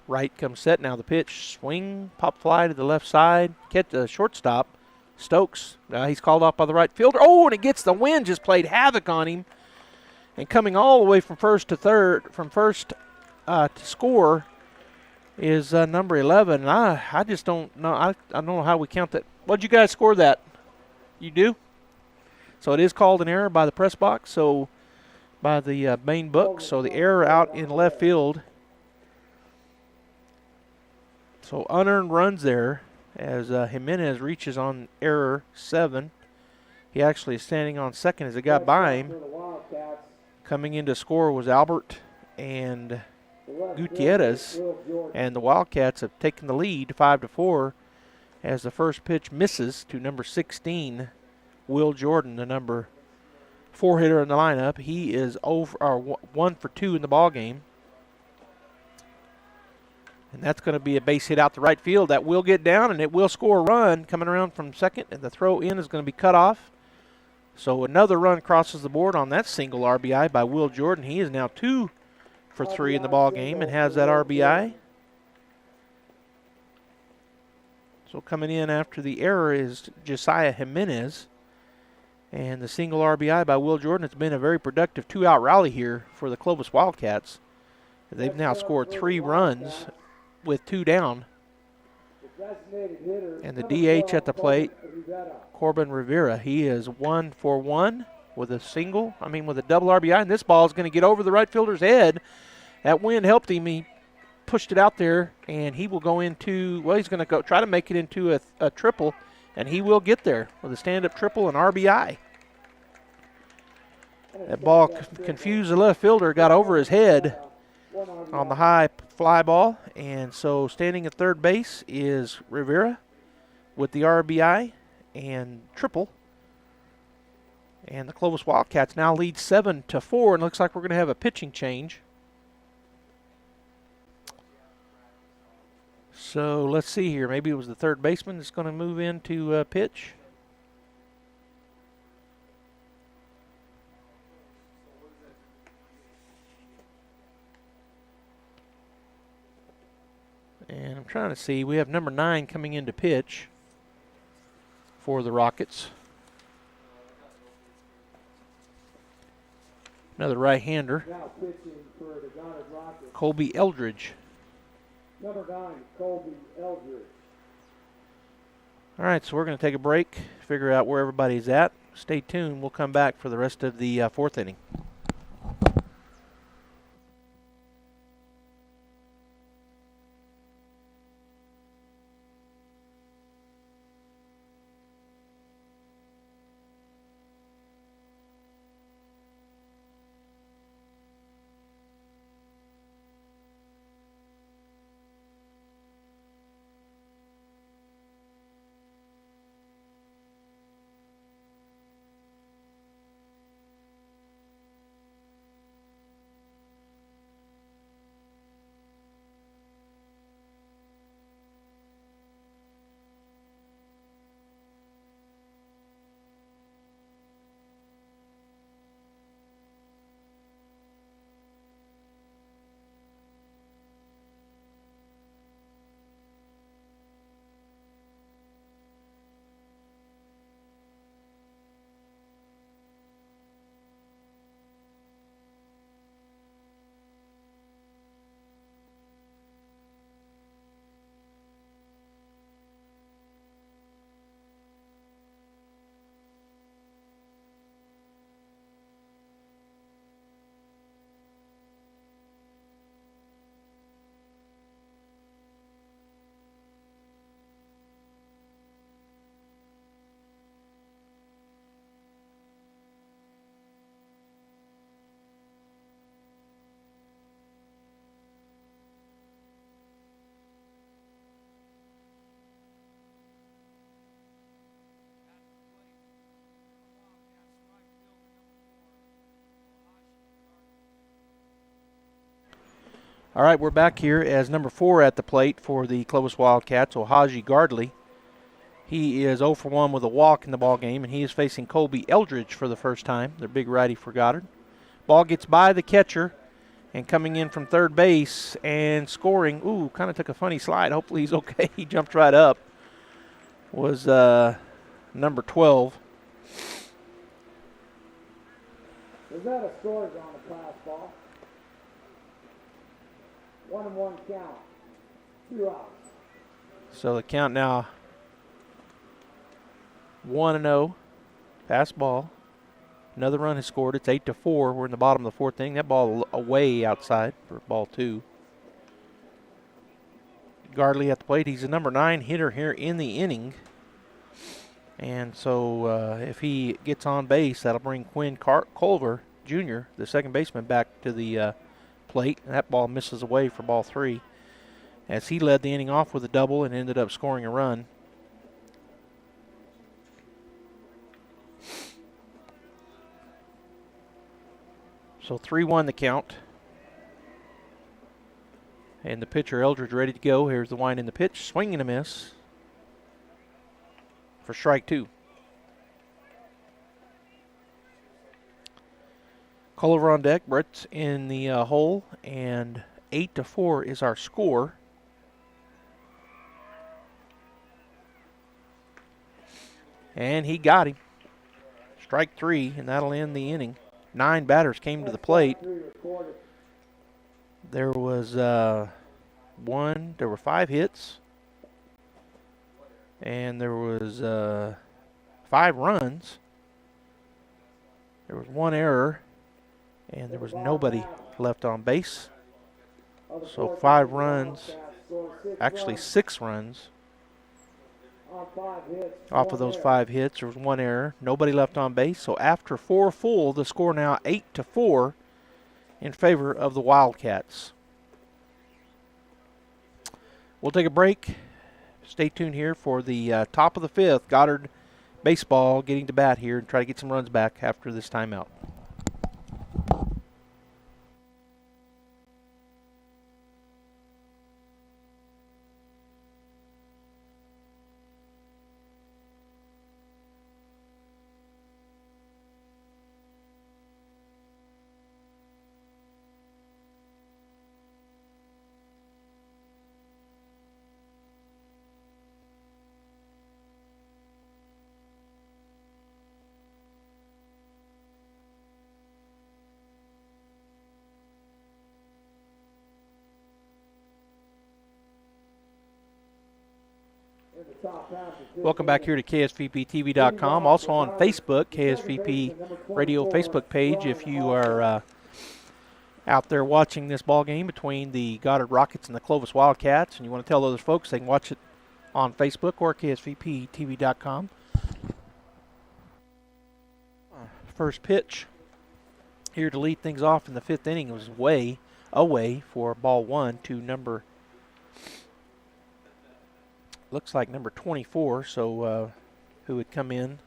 A: Wright comes set. Now the pitch. Swing, pop fly to the left side. Catch the shortstop. Stokes. He's called off by the right fielder. Oh, and it gets the wind. Just played havoc on him. And coming all the way from first to third, from first to score is number 11. And I just don't know. I don't know how we count that. What'd you guys score that? You do? So it is called an error by the press box. So by the main book. So the error out in left field. So unearned runs there as Jimenez reaches on error 7. He actually is standing on second as it got by him. Coming in to score was Albert and Gutierrez, and the Wildcats have taken the lead 5-4 as the first pitch misses to number 16, Will Jordan, the number 4 hitter in the lineup. He is 1 for 2 in the ball game. And that's going to be a base hit out to right field. That will get down, and it will score a run coming around from second, and the throw in is going to be cut off. So another run crosses the board on that single RBI by Will Jordan. He is now 2 for 3 in the ball game and has that RBI. So coming in after the error is Josiah Jimenez. And the single RBI by Will Jordan. It's been a very productive 2-out rally here for the Clovis Wildcats. They've now scored 3 runs with 2 down. And the DH at the plate, Corbin Rivera, he is 1 for 1 with a double RBI, and this ball is going to get over the right fielder's head. That wind helped him. He pushed it out there, and he will go into, well, he's going to try to make it into a triple, and he will get there with a stand-up triple and RBI. That ball confused the left fielder, got over his head on the high fly ball, and so standing at third base is Rivera with the RBI and triple. And the Clovis Wildcats now lead 7-4, and looks like we're going to have a pitching change. So let's see here. Maybe it was the third baseman that's going to move into pitch. And I'm trying to see. We have number 9 coming into pitch for the Rockets. Another right-hander.
C: Now pitching for the Goddard Rockets.
A: Colby Eldridge.
C: Number 9, Colby Eldridge.
A: All right, so we're going to take a break, figure out where everybody's at. Stay tuned. We'll come back for the rest of the 4th inning. All right, we're back here as number 4 at the plate for the Clovis Wildcats, Ohaji Gardley. He is 0 for 1 with a walk in the ball game, and he is facing Colby Eldridge for the first time, their big righty for Goddard. Ball gets by the catcher, and coming in from third base and scoring, kind of took a funny slide. Hopefully he's okay. He jumped right up. Was number 12.
C: Is that a score on the pass ball? 1-1 count. 2 outs.
A: So the count now 1-0. Pass ball. Another run is scored. It's 8-4. We're in the bottom of the 4th inning. That ball away outside for ball 2. Gardley at the plate. He's a number 9 hitter here in the inning. And so if he gets on base, that'll bring Quinn Culver Jr., the second baseman, back to the plate. And that ball misses away for ball 3, as he led the inning off with a double and ended up scoring a run. So 3-1 the count. And the pitcher Eldridge ready to go. Here's the wind in the pitch. Swing and a miss for strike 2. Culver on deck. Brits in the hole. And 8-4 is our score. And he got him. Strike 3, and that'll end the inning. 9 batters came to the plate. There was there were 5 hits. And there was 5 runs. There was 1 error. And there was nobody left on base. So 5 runs, actually 6 runs. Off of those 5 hits, there was 1 error. Nobody left on base. So after 4 full, the score now 8-4 in favor of the Wildcats. We'll take a break. Stay tuned here for the top of the 5th. Goddard baseball getting to bat here and try to get some runs back after this timeout. Welcome back here to KSVPTV.com. Also on Facebook, KSVP Radio Facebook page. If you are out there watching this ball game between the Goddard Rockets and the Clovis Wildcats, and you want to tell other folks they can watch it on Facebook or KSVPTV.com. First pitch here to lead things off in the fifth inning was way away for ball one to number, looks like number 24, so who would come in.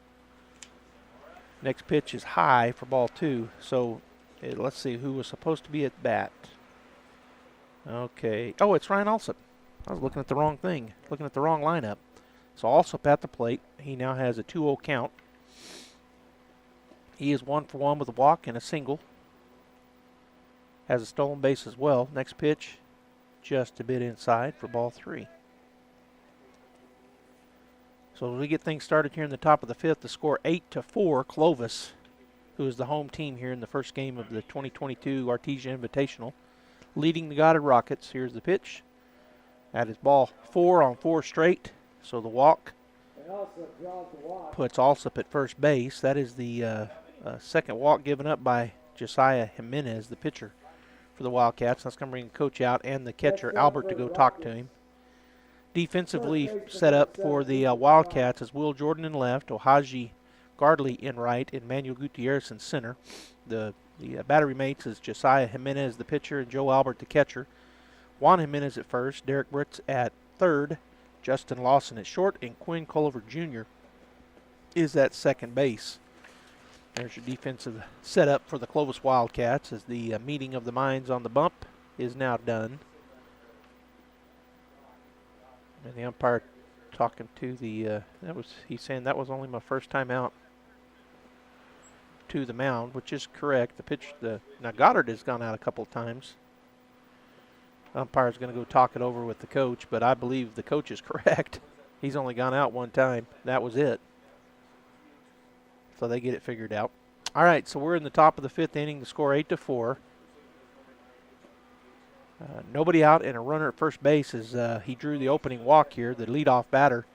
A: Next pitch is high for ball two, so let's see who was supposed to be at bat. Okay, oh, it's Ryan Alsop. I was looking at the wrong thing, looking at the wrong lineup. So Alsop at the plate. He now has a 2-0 count. He is 1 for 1 with a walk and a single. Has a stolen base as well. Next pitch, just a bit inside for ball three. So as we get things started here in the top of the fifth, the score 8-4, Clovis, who is the home team here in the first game of the 2022 Artesia Invitational, leading the Goddard Rockets. Here's the pitch. That is ball 4 on 4 straight. So the walk puts Alsop at first base. That is the second walk given up by Josiah Jimenez, the pitcher for the Wildcats. That's going to bring the coach out and the catcher, Albert, to go talk to him. Defensively set up for the Wildcats is Will Jordan in left, Ohaji Gardley in right, and Manuel Gutierrez in center. The battery mates is Josiah Jimenez, the pitcher, and Joe Albert, the catcher. Juan Jimenez at first, Derek Brits at third, Justin Lawson at short, and Quinn Culliver Jr. is at second base. There's your defensive setup for the Clovis Wildcats as the meeting of the minds on the bump is now done. And the umpire talking to the, he's saying that was only my first time out to the mound, which is correct. Now Goddard has gone out a couple of times. Umpire's going to go talk it over with the coach, but I believe the coach is correct. He's only gone out one time. That was it. So they get it figured out. All right, so we're in the top of the fifth inning. The score 8-4. Nobody out and a runner at first base as he drew the opening walk here, the leadoff batter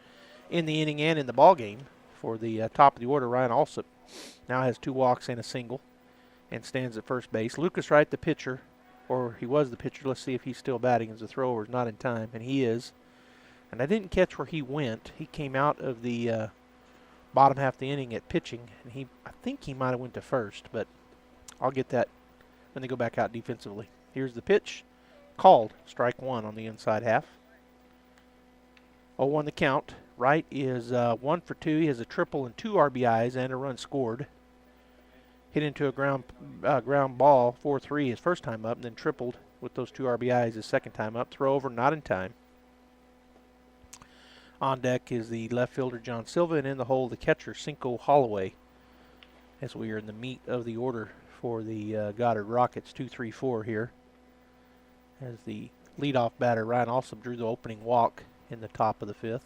A: in the inning and in the ball game for the top of the order. Ryan Alsop now has 2 walks and a single and stands at first base. Lucas Wright, the pitcher, or he was the pitcher. Let's see if he's still batting as the thrower is not in time, and he is. And I didn't catch where he went. He came out of the bottom half of the inning at pitching, and I think he might have went to first, but I'll get that when they go back out defensively. Here's the pitch. Called. Strike one on the inside half. 0-1 the count. Wright is 1 for 2. He has a triple and 2 RBIs and a run scored. Hit into a ground ball, 4-3 his first time up, and then tripled with those 2 RBIs his second time up. Throw over, not in time. On deck is the left fielder, John Silva, and in the hole, the catcher, Cinco Holloway, as we are in the meat of the order for the Goddard Rockets, 2-3-4 here. As the leadoff batter, Ryan Alsop, drew the opening walk in the top of the fifth.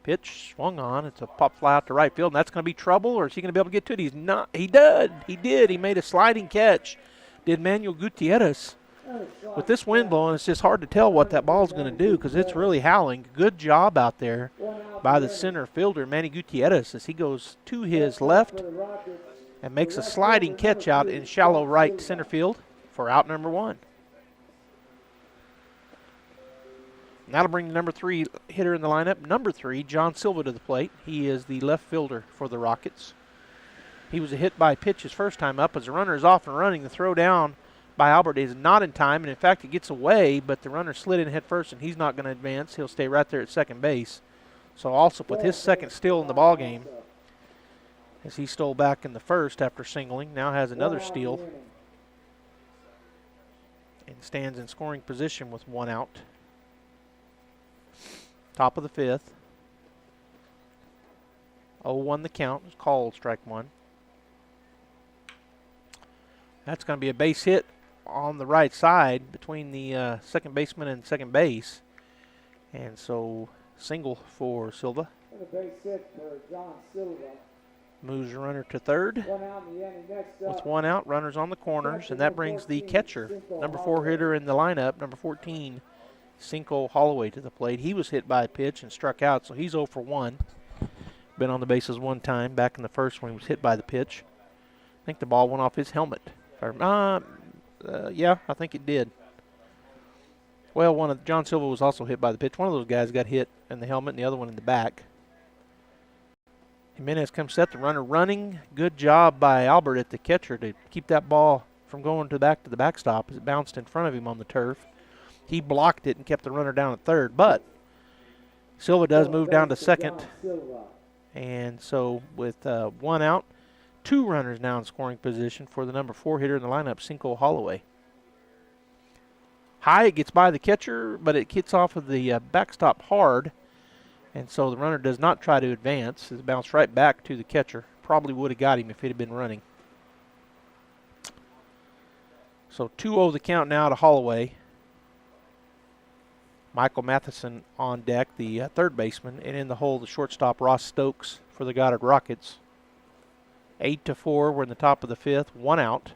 A: Pitch swung on. It's a pop fly out to right field, and that's going to be trouble, or is he going to be able to get to it? He's not. He did. He did. He made a sliding catch. Did Manuel Gutierrez. With this wind blowing, it's just hard to tell what that ball is going to do because it's really howling. Good job out there by the center fielder, Manny Gutierrez, as he goes to his left and makes a sliding catch out in shallow right center field for out number 1. And that'll bring the number 3 hitter in the lineup, number 3, John Silva, to the plate. He is the left fielder for the Rockets. He was a hit by pitch his first time up. As the runner is off and running, the throw down by Albert is not in time, and in fact it gets away, but the runner slid in head first, and he's not going to advance. He'll stay right there at second base. So Alsop, with his second steal in the ball game, as he stole back in the first after singling, now has another steal and stands in scoring position with 1 out. Top of the fifth. 0-1 the count. It's called strike 1. That's going to be a base hit on the right side between the second baseman and second base. And so single for Silva.
C: And a base hit for John Silva.
A: Moves the runner to third.
C: 1 out in the inning. Next up,
A: with 1 out, runners on the corners, and that brings the catcher, number 4 hitter in the lineup, number 14, Cinco Holloway to the plate. He was hit by a pitch and struck out, so he's 0 for 1. Been on the bases one time back in the first when he was hit by the pitch. I think the ball went off his helmet. Yeah, I think it did. Well, John Silva was also hit by the pitch. One of those guys got hit in the helmet and the other one in the back. Jimenez comes set, the runner running. Good job by Albert at the catcher to keep that ball from going to the backstop as it bounced in front of him on the turf. He blocked it and kept the runner down at third, but Silva does move down to second. And so with 1 out, 2 runners now in scoring position for the number 4 hitter in the lineup, Cinco Holloway. High, it gets by the catcher, but it gets off of the backstop hard. And so the runner does not try to advance. It's bounced right back to the catcher. Probably would have got him if it had been running. So 2-0 the count now to Holloway. Michael Matheson on deck, the third baseman. And in the hole, the shortstop, Ross Stokes for the Goddard Rockets. 8-4, we're in the top of the 5th. 1 out.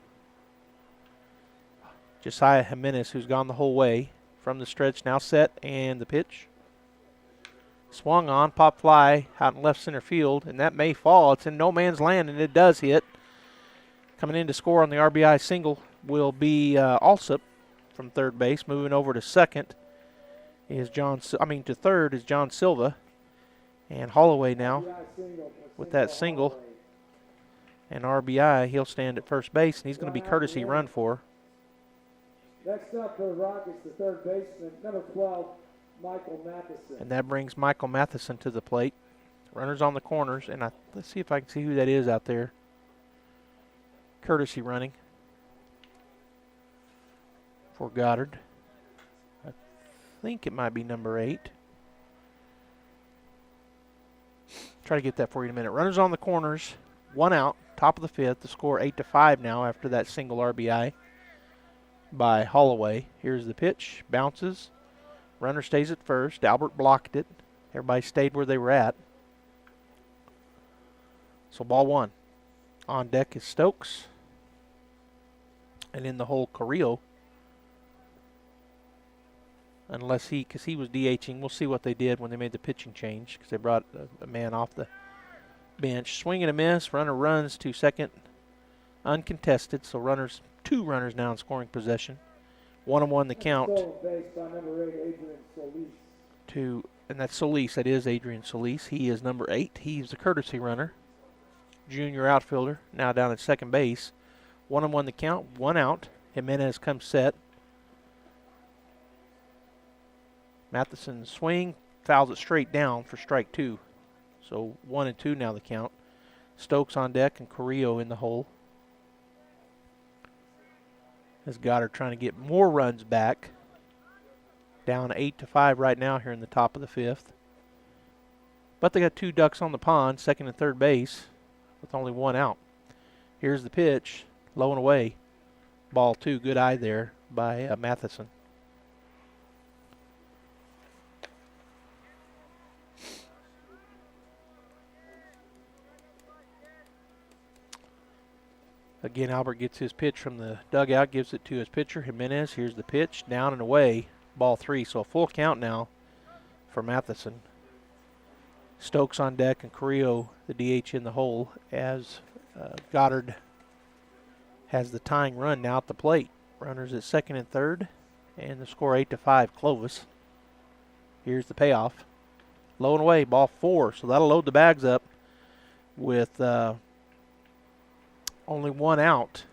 A: Josiah Jimenez, who's gone the whole way from the stretch, now set, and the pitch. Swung on, pop fly out in left center field, and that may fall. It's in no man's land, and it does hit. Coming in to score on the RBI single will be Alsop from third base. Moving over to second is to third is John Silva, and Holloway now with that single and RBI. He'll stand at first base, and he's going to be courtesy run for.
C: Next up for the Rockets, the third baseman, number 12, Michael Matheson.
A: And that brings Michael Matheson to the plate. Runners on the corners, and let's see if I can see who that is out there. Courtesy running for Goddard. I think it might be number 8. Try to get that for you in a minute. Runners on the corners, 1 out, top of the 5th. The score 8-5 now after that single RBI by Holloway. Here's the pitch, bounces. Runner stays at first. Albert blocked it. Everybody stayed where they were at. So ball 1. On deck is Stokes. And in the hole, Carrillo. Because he was DHing. We'll see what they did when they made the pitching change, because they brought a man off the bench. Swing and a miss. Runner runs to second. Uncontested. So 2 runners now in scoring possession. 1-1 the count. And that's Solis. That is Adrian Solis. He is number 8. He's the courtesy runner. Junior outfielder. Now down at second base. 1-1 the count. 1 out. Jimenez comes set. Matheson swing. Fouls it straight down for strike 2. So 1-2 now the count. Stokes on deck and Carrillo in the hole. As Goddard trying to get more runs back. Down 8-5 right now here in the top of the 5th. But they got 2 ducks on the pond, second and third base, with only 1 out. Here's the pitch, low and away. Ball 2, good eye there by Matheson. Again, Albert gets his pitch from the dugout, gives it to his pitcher, Jimenez. Here's the pitch, down and away, ball 3. So a full count now for Matheson. Stokes on deck and Carrillo, the DH, in the hole, as Goddard has the tying run now at the plate. Runners at second and third, and the score 8-5, Clovis. Here's the payoff. Low and away, ball 4. So that'll load the bags up with only 1 out.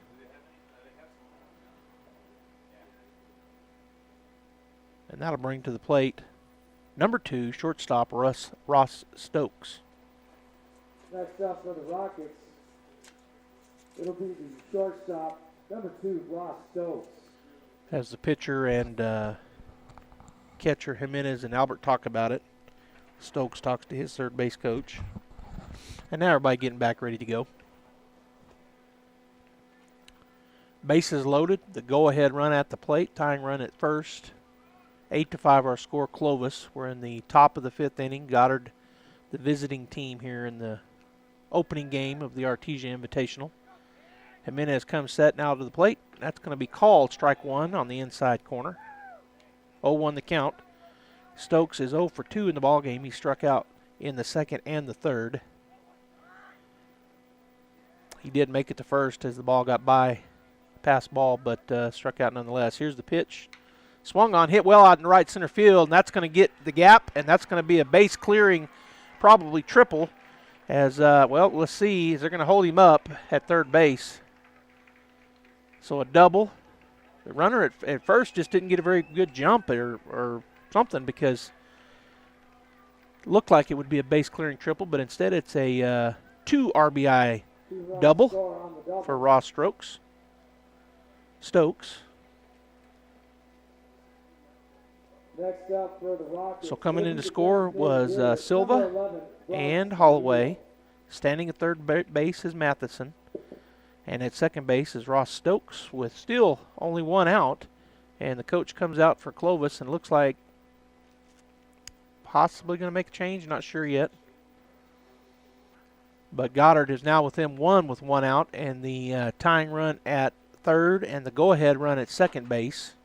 A: And that'll bring to the plate number 2, shortstop Ross Stokes.
C: Next up for the Rockets, it'll be the shortstop, number 2, Ross Stokes.
A: As the pitcher and catcher Jimenez and Albert talk about it, Stokes talks to his third base coach. And now everybody getting back ready to go. Bases loaded, the go-ahead run at the plate, tying run at first. 8-5 our score, Clovis. We're in the top of the 5th inning. Goddard, the visiting team here in the opening game of the Artesia Invitational. Jimenez comes set now to the plate. That's going to be called strike 1 on the inside corner. 0-1 the count. Stokes is 0 for 2 in the ball game. He struck out in the second and the third. He did make it to first as the ball got by, pass ball, but struck out nonetheless. Here's the pitch. Swung on, hit well out in right center field, and that's going to get the gap, and that's going to be a base clearing, probably triple. As, well, let's see, they're going to hold him up at third base. So a double. The runner at first just didn't get a very good jump or something, because it looked like it would be a base clearing triple, but instead it's a 2 RBI double for Ross Stokes.
C: Next up for the Rockets.
A: So coming in to score was Silva and Holloway. Standing at third base is Matheson. And at second base is Ross Stokes with still only 1 out. And the coach comes out for Clovis and looks like possibly going to make a change. Not sure yet. But Goddard is now within 1 with 1 out. And the tying run at third and the go-ahead run at second base.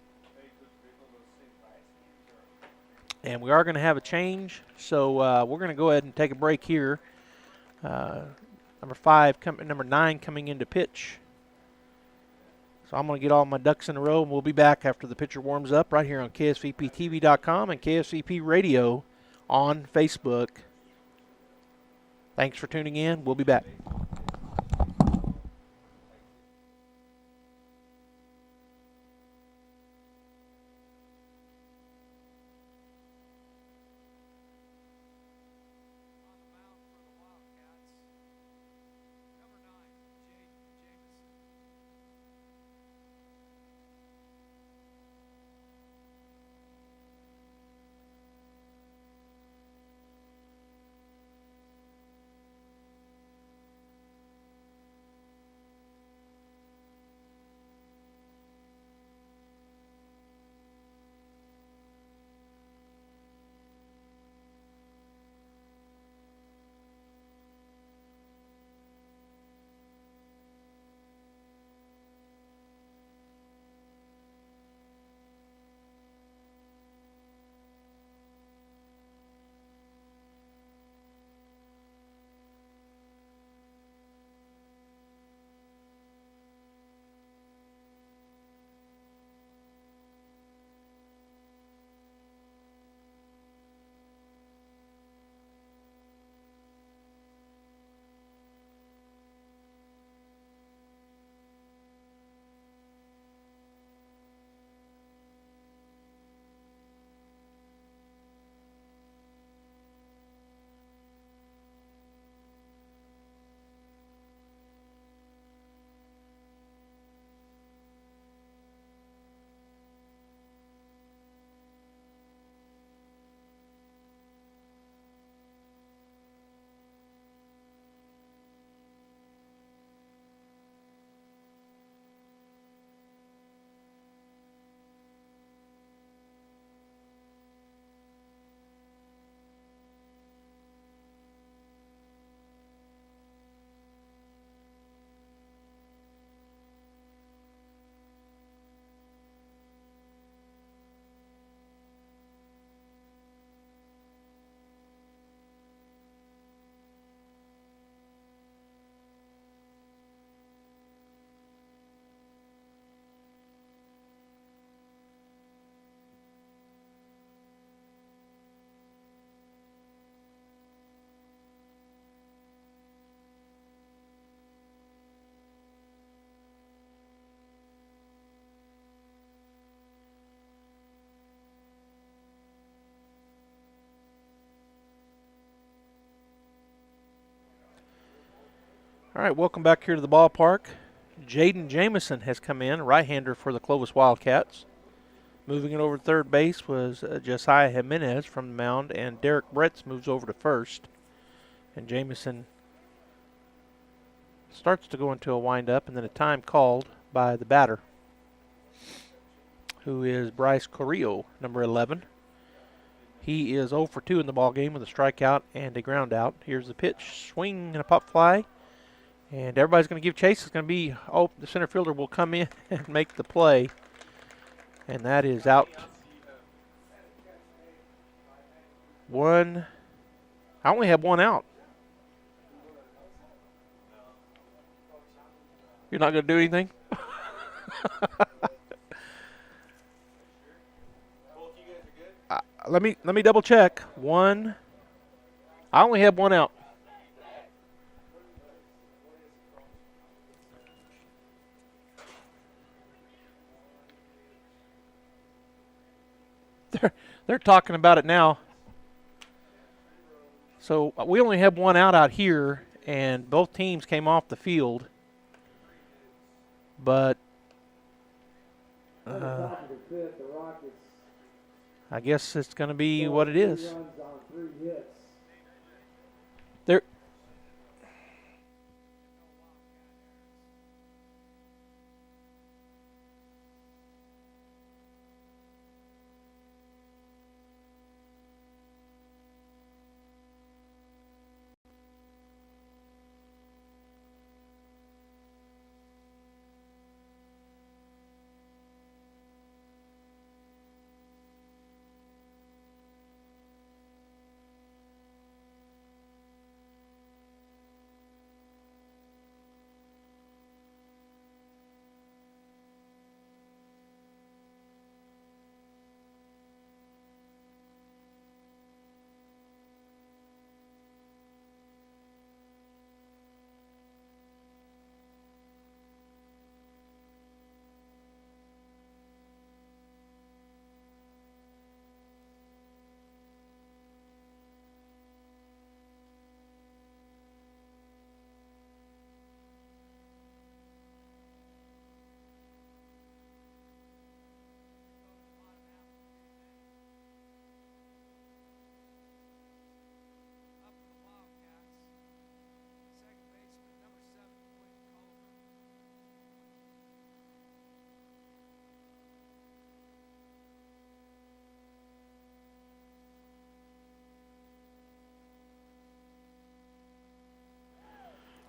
A: And we are going to have a change, so we're going to go ahead and take a break here. Number 9 coming into pitch. So I'm going to get all my ducks in a row, and we'll be back after the pitcher warms up right here on KSVPTV.com and KSVP Radio on Facebook. Thanks for tuning in. We'll be back. All right, welcome back here to the ballpark. Jaden Jamison has come in, right-hander for the Clovis Wildcats. Moving it over to third base was Josiah Jimenez from the mound, and Derek Brits moves over to first. And Jamison starts to go into a windup, and then a time called by the batter, who is Bryce Carrillo, number 11. He is 0 for 2 in the ballgame with a strikeout and a ground out. Here's the pitch, swing and a pop fly. And everybody's going to give chase. It's going to be, the center fielder will come in and make the play. And that is out. one. I only have one out. You're not going to do anything? Let me double check. One. I only have one out. They're talking about it now. So we only have one out here, and both teams came off the field. But I guess it's going to be what it is. They're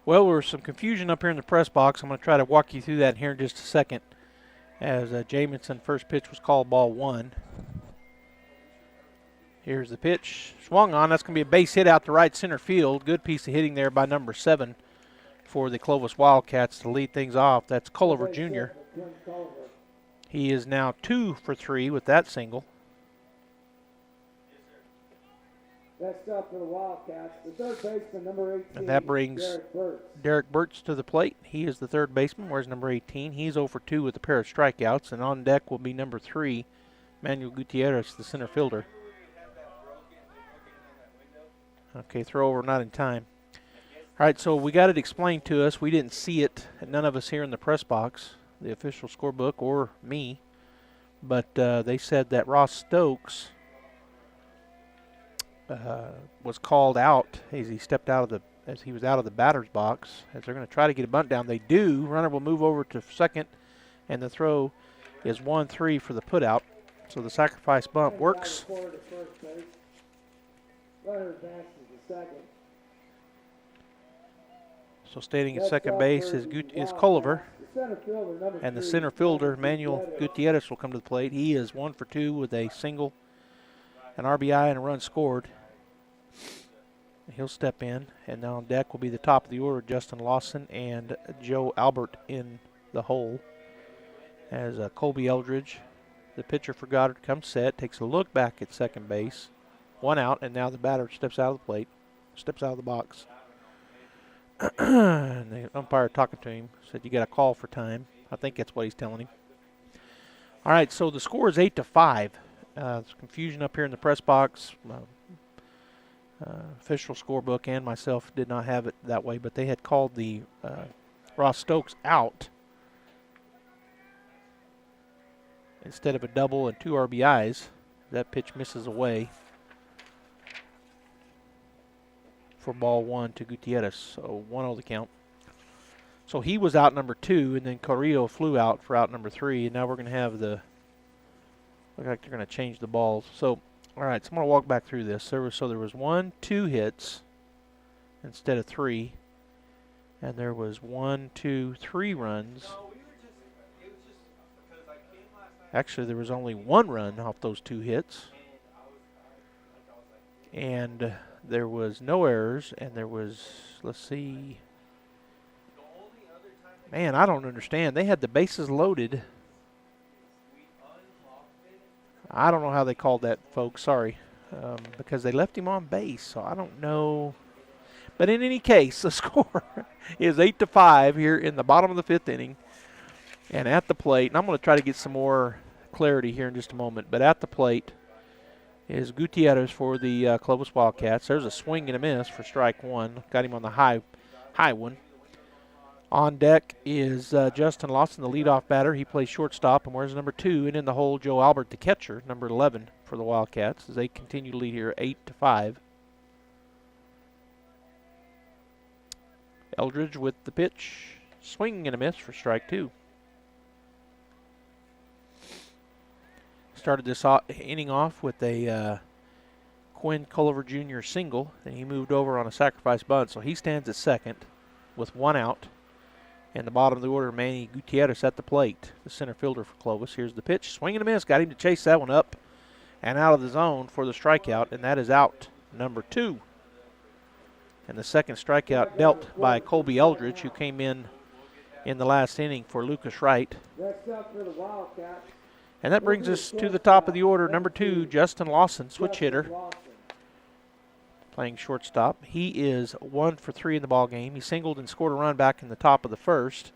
A: Well, there was some confusion up here in the press box. I'm going to try to walk you through that here in just a second. As Jamison first pitch was called ball one. Here's the pitch. Swung on. That's going to be a base hit out to right center field. Good piece of hitting there by number 7 for the Clovis Wildcats to lead things off. That's Culliver Jr. He is now 2 for 3 with that single.
C: Next up for the Wildcats, the third baseman, number 18.
A: And that brings Derek Brits to the plate. He is the third baseman. Where's number 18? He's 0 for 2 with a pair of strikeouts. And on deck will be number 3, Manuel Gutierrez, the center fielder. Okay, throw over, not in time. All right, so we got it explained to us. We didn't see it, none of us here in the press box, the official scorebook, or me. But they said that Ross Stokes was called out as he stepped out of as he was out of the batter's box. As they're going to try to get a bunt down, they do. Runner will move over to second, and the throw is 1-3 for the putout. So the sacrifice bunt works.
C: Runner advances to second.
A: So standing at second base is Culliver, and the center fielder Manuel Gutierrez will come to the plate. He is 1 for 2 with a single, an RBI, and a run scored. He'll step in, and now on deck will be the top of the order, Justin Lawson and Joe Albert in the hole. As Colby Eldridge, the pitcher for Goddard, comes set, takes a look back at second base. 1 out, and now the batter steps out of the plate, steps out of the box. And the umpire talking to him said, "You got a call for time." I think that's what he's telling him. All right, so the score is 8-5. There's confusion up here in the press box. Official scorebook and myself did not have it that way, but they had called the Ross Stokes out instead of a double and 2 RBIs. That pitch misses away for ball 1 to Gutierrez. So 1-0 the count. So he was out number 2, and then Carrillo flew out for out number 3, and now we're going to have the look like they're going to change the balls. So, all right, so I'm going to walk back through this. There was 1, 2 hits instead of 3, and there was 1, 2, 3 runs. Actually, there was only 1 run off those 2 hits. And there was no errors, and there was, let's see. Man, I don't understand. They had the bases loaded. I don't know how they called that, folks. Sorry. Because they left him on base, so I don't know. But in any case, the score is 8-5 here in the bottom of the 5th inning. And at the plate, and I'm going to try to get some more clarity here in just a moment, but at the plate is Gutierrez for the Clovis Wildcats. There's a swing and a miss for strike one. Got him on the high one. On deck is Justin Lawson, the leadoff batter. He plays shortstop and wears number 2. And in the hole, Joe Albert, the catcher, number 11 for the Wildcats, as they continue to lead here 8-5. Eldridge with the pitch. Swing and a miss for strike 2. Started this inning off with a Quinn Culliver Jr. single. Then he moved over on a sacrifice bunt, so he stands at second with 1 out. And the bottom of the order, Manny Gutierrez at the plate, the center fielder for Clovis. Here's the pitch. Swing and a miss. Got him to chase that one up and out of the zone for the strikeout, and that is out number 2. And the second strikeout dealt by Colby Eldridge, who came in the last inning for Lucas Wright.
C: Next up for the Wildcats.
A: And that brings us to the top of the order, number 2, Justin Lawson, switch hitter, playing shortstop. He is 1 for 3 in the ball game. He singled and scored a run back in the top of the first,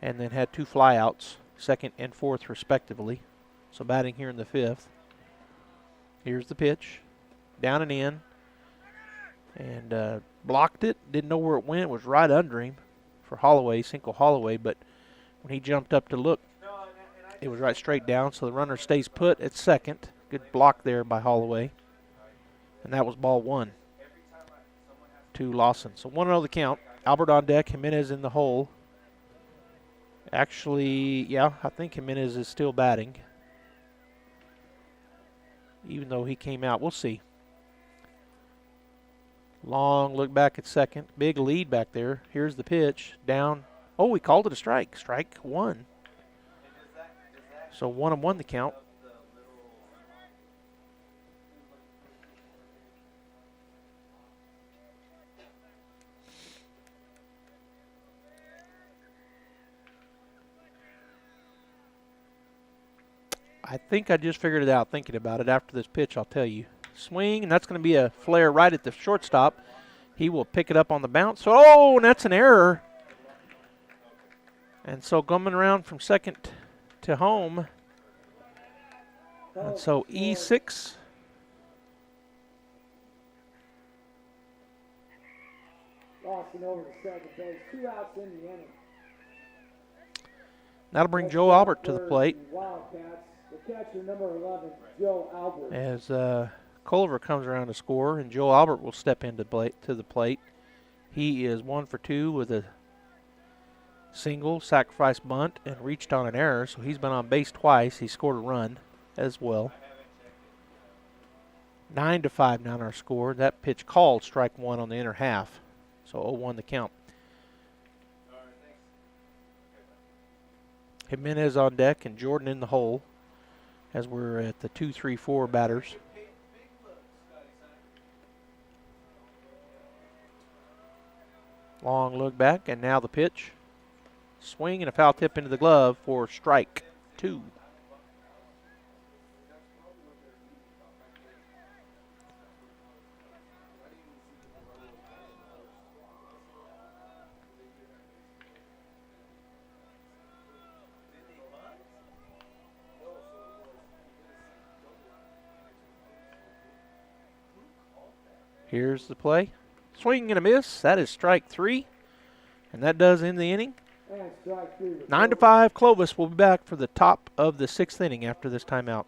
A: and then had 2 flyouts, second and fourth respectively. So batting here in the 5th. Here's the pitch, down and in, and blocked it. Didn't know where it went. It was right under him for Holloway, Cinco Holloway, but when he jumped up to look, it was right straight down, so the runner stays put at second. Good block there by Holloway. And that was ball 1 to Lawson. So 1-0 the count. Albert on deck, Jimenez in the hole. Actually, yeah, I think Jimenez is still batting, even though he came out. We'll see. Long look back at second. Big lead back there. Here's the pitch. Down. Oh, we called it a strike. Strike 1. So 1-1 the count. I think I just figured it out thinking about it. After this pitch, I'll tell you. Swing, and that's going to be a flare right at the shortstop. He will pick it up on the bounce. Oh, and that's an error. And so coming around from second to home. And so E6.
C: Lawson over to second base. 2 outs in the inning.
A: That'll bring Joe Albert to the plate.
C: Wildcats, the catcher number 11, Joe Albert.
A: As Culliver comes around to score, and Joe Albert will step into to the plate. He is 1 for 2 with a single, sacrifice bunt, and reached on an error, so he's been on base twice. He scored a run as well. 9-5 now in our score. That pitch called strike 1 on the inner half, so 0-1 the count. Jimenez on deck and Jordan in the hole as we're at the 2-3-4 batters. Long look back, and now the pitch. Swing and a foul tip into the glove for strike 2. Here's the play. Swing and a miss. That is strike 3. And that does end the inning. 9-5. Clovis will be back for the top of the 6th inning after this timeout.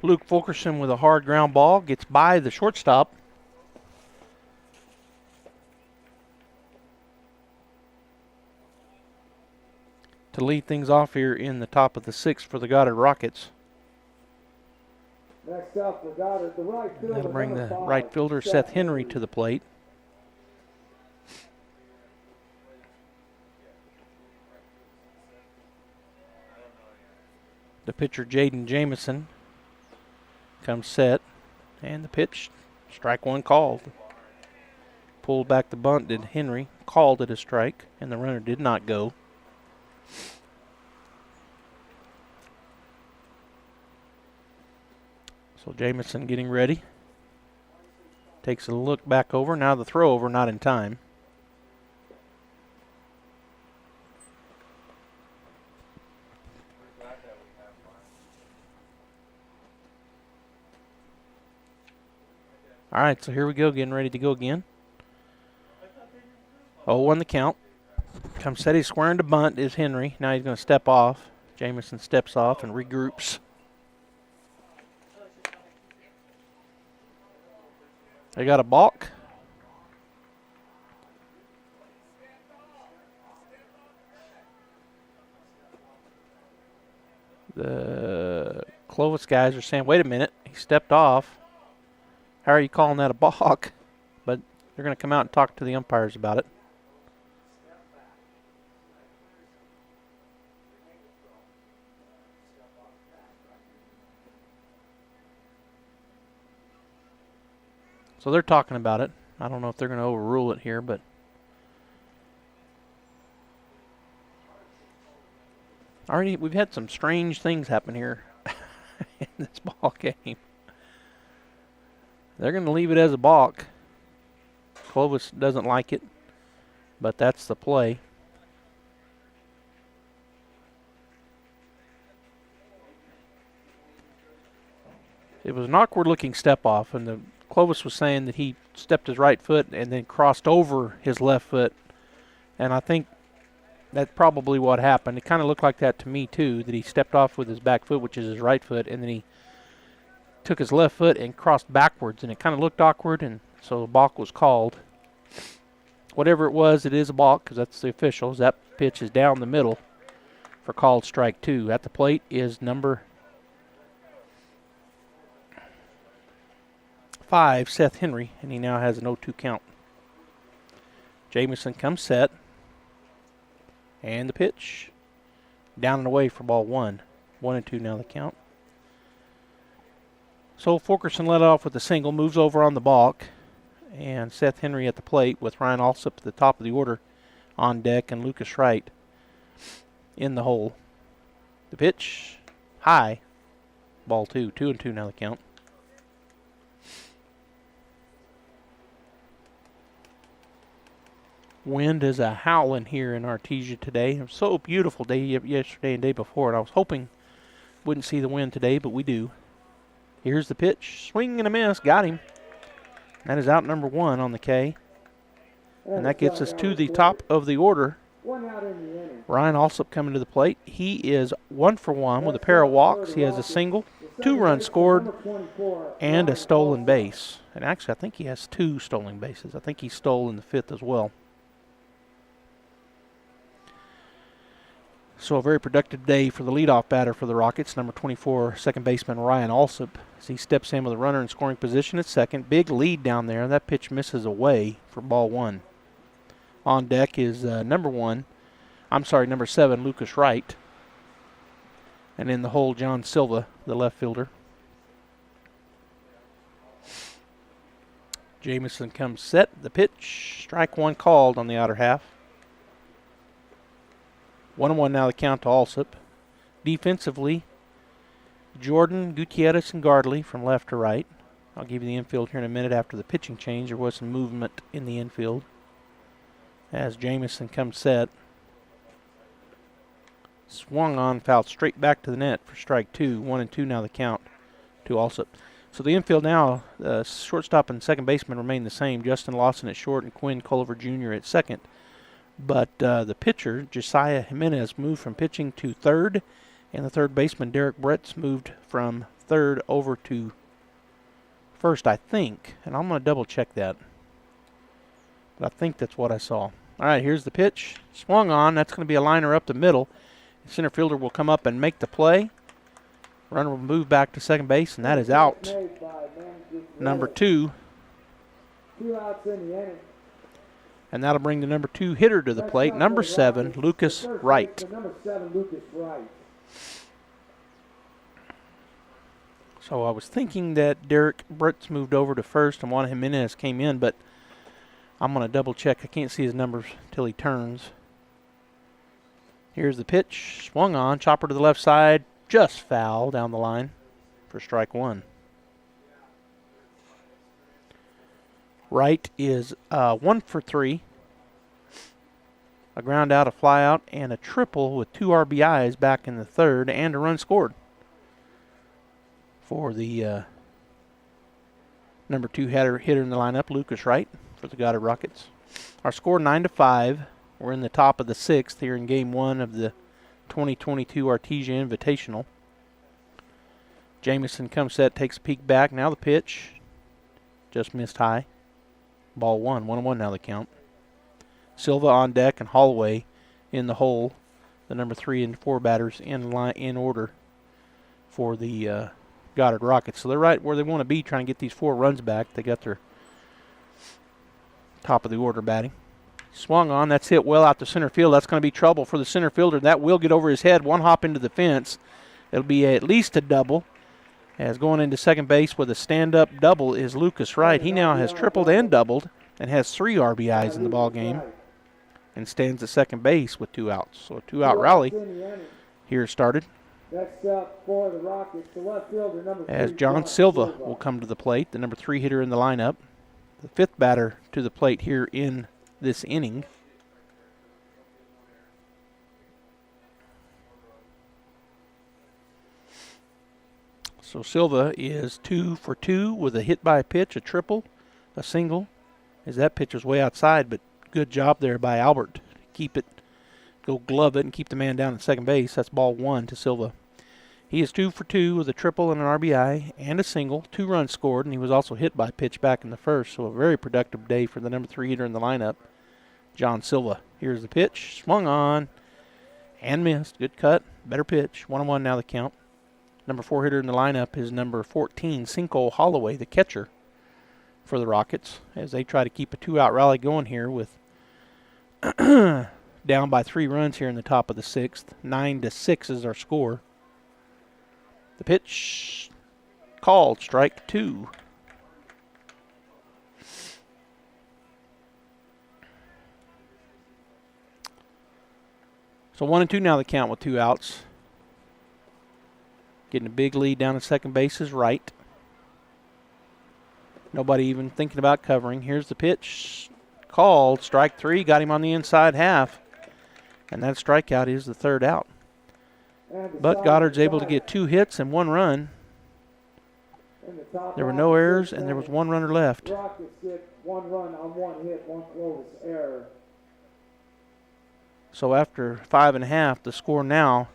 A: Luke Fulkerson with a hard ground ball gets by the shortstop. To lead things off here in the top of the 6th for the Goddard Rockets.
C: Next up for Goddard, the right fielder.
A: That'll bring the
C: number 5,
A: right fielder Seth Henry to the plate. The pitcher Jaden Jamison comes set, and the pitch, strike one called. Pulled back the bunt did Henry, called it a strike, and the runner did not go. So Jamison getting ready. Takes a look back over. Now the throw over, not in time. All right, so here we go, getting ready to go again. 0-1 the count. Comes set, he's squaring to bunt is Henry. Now he's going to step off. Jamison steps off and regroups. They got a balk. The Clovis guys are saying, wait a minute, he stepped off. How are you calling that a balk? But they're going to come out and talk to the umpires about it. So they're talking about it. I don't know if they're going to overrule it here, but already we've had some strange things happen here in this ball game. They're going to leave it as a balk. Clovis doesn't like it, but that's the play. It was an awkward-looking step-off, and the Clovis was saying that he stepped his right foot and then crossed over his left foot, and I think that's probably what happened. It kind of looked like that to me, too, that he stepped off with his back foot, which is his right foot, and then he took his left foot and crossed backwards, and it kind of looked awkward, and so the balk was called. Whatever it was, it is a balk because that's the officials. That pitch is down the middle for called strike 2. At the plate is number 5, Seth Henry, and he now has an 0-2 count. Jamison comes set, and the pitch down and away for ball 1. 1-2 now the count. So Fulkerson led off with a single, moves over on the balk, and Seth Henry at the plate with Ryan Alsop at the top of the order on deck and Lucas Wright in the hole. The pitch, high, ball 2. 2-2 now the count. Wind is a howling here in Artesia today. It was so beautiful day yesterday and day before, and I was hoping wouldn't see the wind today, but we do. Here's the pitch, swing and a miss, got him. That is out number 1 on the K, and that gets us to the top of the order. Ryan Alsop coming to the plate. He is 1 for 1 with a pair of walks. He has a single, 2 runs scored, and a stolen base. And actually, I think he has 2 stolen bases. I think he stole in the 5th as well. So a very productive day for the leadoff batter for the Rockets, number 24, second baseman Ryan Alsop, as he steps in with a runner in scoring position at second. Big lead down there. That pitch misses away for ball 1. On deck is number 7, Lucas Wright. And in the hole, John Silva, the left fielder. Jamison comes set. The pitch, strike 1 called on the outer half. 1-1 now the count to Alsop. Defensively, Jordan, Gutierrez, and Gardley from left to right. I'll give you the infield here in a minute after the pitching change. There was some movement in the infield as Jamison comes set. Swung on, fouled straight back to the net for strike 2. 1-2 now the count to Alsop. So the infield now, shortstop and second baseman remain the same. Justin Lawson at short and Quinn Culliver Jr. at second. But the pitcher, Josiah Jimenez, moved from pitching to third, and the third baseman, Derek Brits, moved from third over to first, I think. And I'm going to double check that. But I think that's what I saw. All right, here's the pitch. Swung on. That's going to be a liner up the middle. The center fielder will come up and make the play. Runner will move back to second base, and that is out. Number 2.
C: 2 outs in the inning.
A: And that'll bring the number 2 hitter to the plate, number 7, Lucas Wright.
C: Number 7, Lucas Wright.
A: So I was thinking that Derek Brits moved over to first and Juan Jimenez came in, but I'm going to double check. I can't see his numbers till he turns. Here's the pitch. Swung on. Chopper to the left side. Just foul down the line for strike 1. Wright is 1 for 3. A ground out, a fly out, and a triple with 2 RBIs back in the third, and a run scored for the number 2 hitter in the lineup, Lucas Wright, for the Goddard Rockets. Our score 9-5. We're in the top of the 6th here in Game 1 of the 2022 Artesia Invitational. Jamison comes set, takes a peek back. Now the pitch. Just missed high. Ball 1. 1-1 now the count. Silva on deck and Holloway in the hole. The number 3 and 4 batters in order for the Goddard Rockets. So they're right where they want to be, trying to get these 4 runs back. They got their top of the order batting. Swung on. That's hit well out to center field. That's going to be trouble for the center fielder. That will get over his head. 1 hop into the fence. It'll be at least a double. As going into second base with a stand-up double is Lucas Wright. He now has tripled and doubled and has 3 RBIs in the ball game and stands at second base with 2 outs. So a 2-out rally here started.
C: Next up for the Rockets, the left fielder, number 3,
A: as John Silva will come to the plate, the number 3 hitter in the lineup. The 5th batter to the plate here in this inning. So Silva is 2 for 2 with a hit by a pitch, a triple, a single, as that pitch was way outside, but good job there by Albert to keep it, go glove it and keep the man down at second base. That's ball 1 to Silva. He is 2 for 2 with a triple and an RBI and a single, 2 runs scored, and he was also hit by a pitch back in the first, so a very productive day for the number 3 hitter in the lineup, John Silva. Here's the pitch, swung on and missed. Good cut, better pitch. 1-1 now the count. Number 4 hitter in the lineup is number 14, Cinco Holloway, the catcher for the Rockets, as they try to keep a 2-out rally going here with down by 3 runs here in the top of the 6th. 9-6 is our score. The pitch called, strike 2. So 1-2 now the count with 2 outs. Getting a big lead down at second base is Wright. Nobody even thinking about covering. Here's the pitch called, strike 3, got him on the inside half. And that strikeout is the 3rd out. But Goddard's able to get 2 hits and 1 run. There were no errors, and there was 1 runner left.
C: Rockets get 1 run on 1 hit, 1 Clovis error.
A: So after 5 1/2, the score now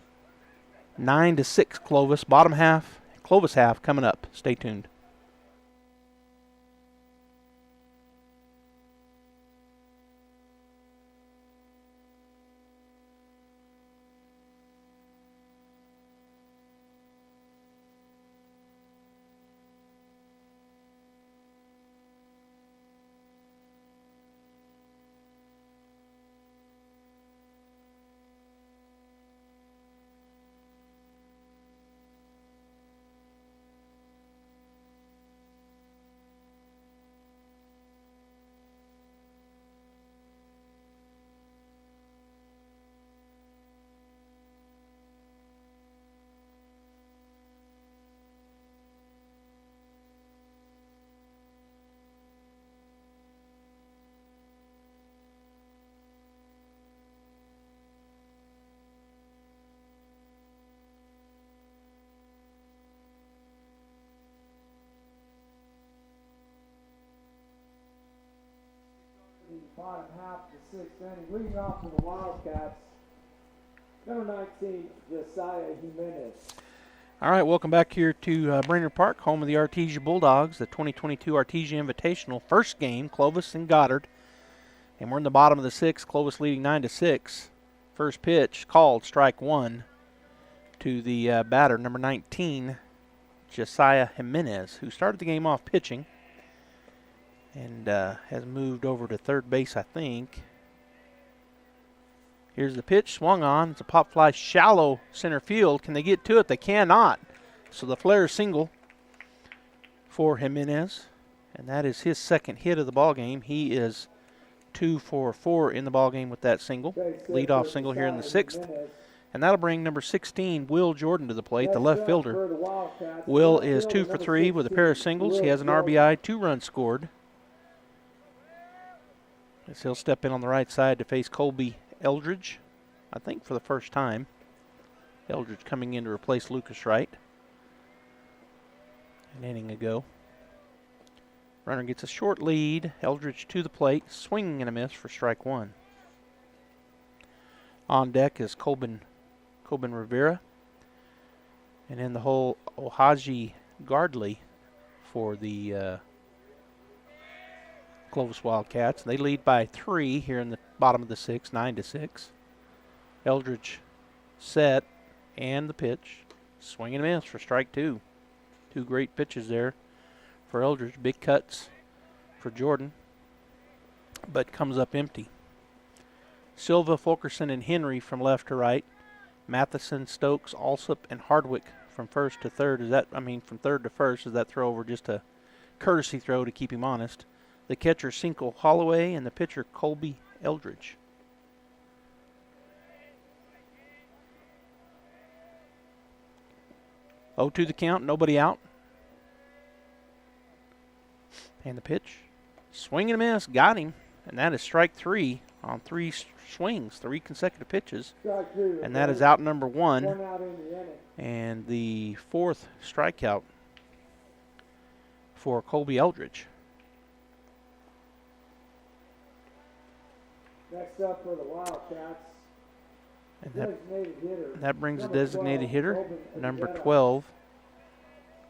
A: 9-6 Clovis. Bottom half, Clovis half coming up. Stay tuned.
C: Bottom half of the 6th inning, leading off for the Wildcats, number 19, Josiah Jimenez.
A: All right, welcome back here to Brainerd Park, home of the Artesia Bulldogs, the 2022 Artesia Invitational. First game, Clovis and Goddard. And we're in the bottom of the sixth, Clovis leading 9-6. First pitch called, strike one to the batter, number 19, Josiah Jimenez, who started the game off pitching and has moved over to third base, I think. Here's the pitch, swung on. It's a pop fly, shallow center field. Can they get to it? They cannot. So the flare single for Jimenez, and that is his second hit of the ball game. He is 2 for 4 in the ball game with that single. Leadoff single here in the sixth. And that'll bring number 16, Will Jordan, to the plate, the left fielder. Will is 2 for 3 with a pair of singles. He has an RBI, 2 runs scored. As he'll step in on the right side to face Colby Eldridge, I think for the first time. Eldridge coming in to replace Lucas Wright an inning ago. Runner gets a short lead. Eldridge to the plate, swinging and a miss for strike one. On deck is Corbin Rivera. And in the hole, Ohaji Gardley for the Clovis Wildcats. They lead by 3 here in the bottom of the sixth, 9-6. Eldridge set and the pitch. Swing and a miss for strike two. 2 great pitches there for Eldridge. Big cuts for Jordan, but comes up empty. Silva, Fulkerson, and Henry from left to right. Matheson, Stokes, Alsop, and Hardwick from first to third. From third to first, is that throw over just a courtesy throw to keep him honest? The catcher, Cinco Holloway, and the pitcher, Colby Eldridge. Oh, to the count, nobody out. And the pitch, swing and a miss, got him. And that is strike 3 on 3 swings, 3 consecutive pitches. And that is out number 1. And the 4th strikeout for Colby Eldridge.
C: Next up for the Wildcats,
A: and that brings a designated hitter, number 12,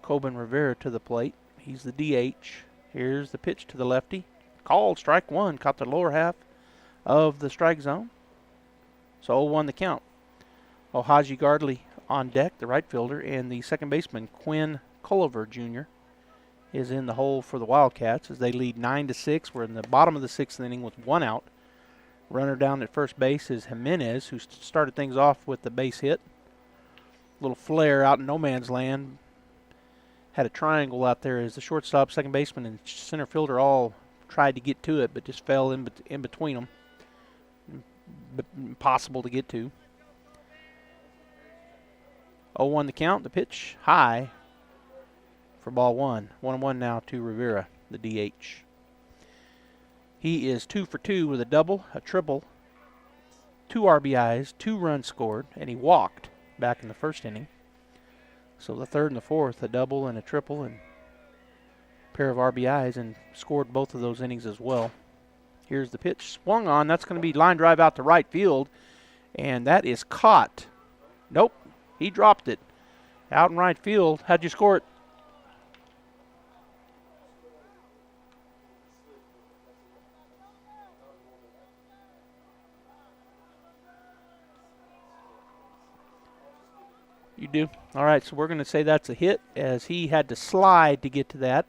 A: Corbin Rivera, to the plate. He's the DH. Here's the pitch to the lefty. Called, strike one, caught the lower half of the strike zone. So 0-1 the count. Ohaji Gardley on deck, the right fielder, and the second baseman, Quinn Culliver Jr., is in the hole for the Wildcats as they lead 9-6. We're in the bottom of the 6th inning with 1 out. Runner down at first base is Jimenez, who started things off with the base hit. Little flare out in no man's land. Had a triangle out there as the shortstop, second baseman, and center fielder all tried to get to it, but just fell in between them. Impossible to get to. 0-1 the count. The pitch high for ball 1. 1-1 now to Rivera, the DH. He is 2 for 2 with a double, a triple, 2 RBIs, 2 runs scored, and he walked back in the first inning. So the third and the fourth, a double and a triple and a pair of RBIs, and scored both of those innings as well. Here's the pitch, swung on. That's going to be line drive out to right field, and that is caught. Nope, he dropped it. Out in right field. How'd you score it? You do? All right, so we're going to say that's a hit as he had to slide to get to that,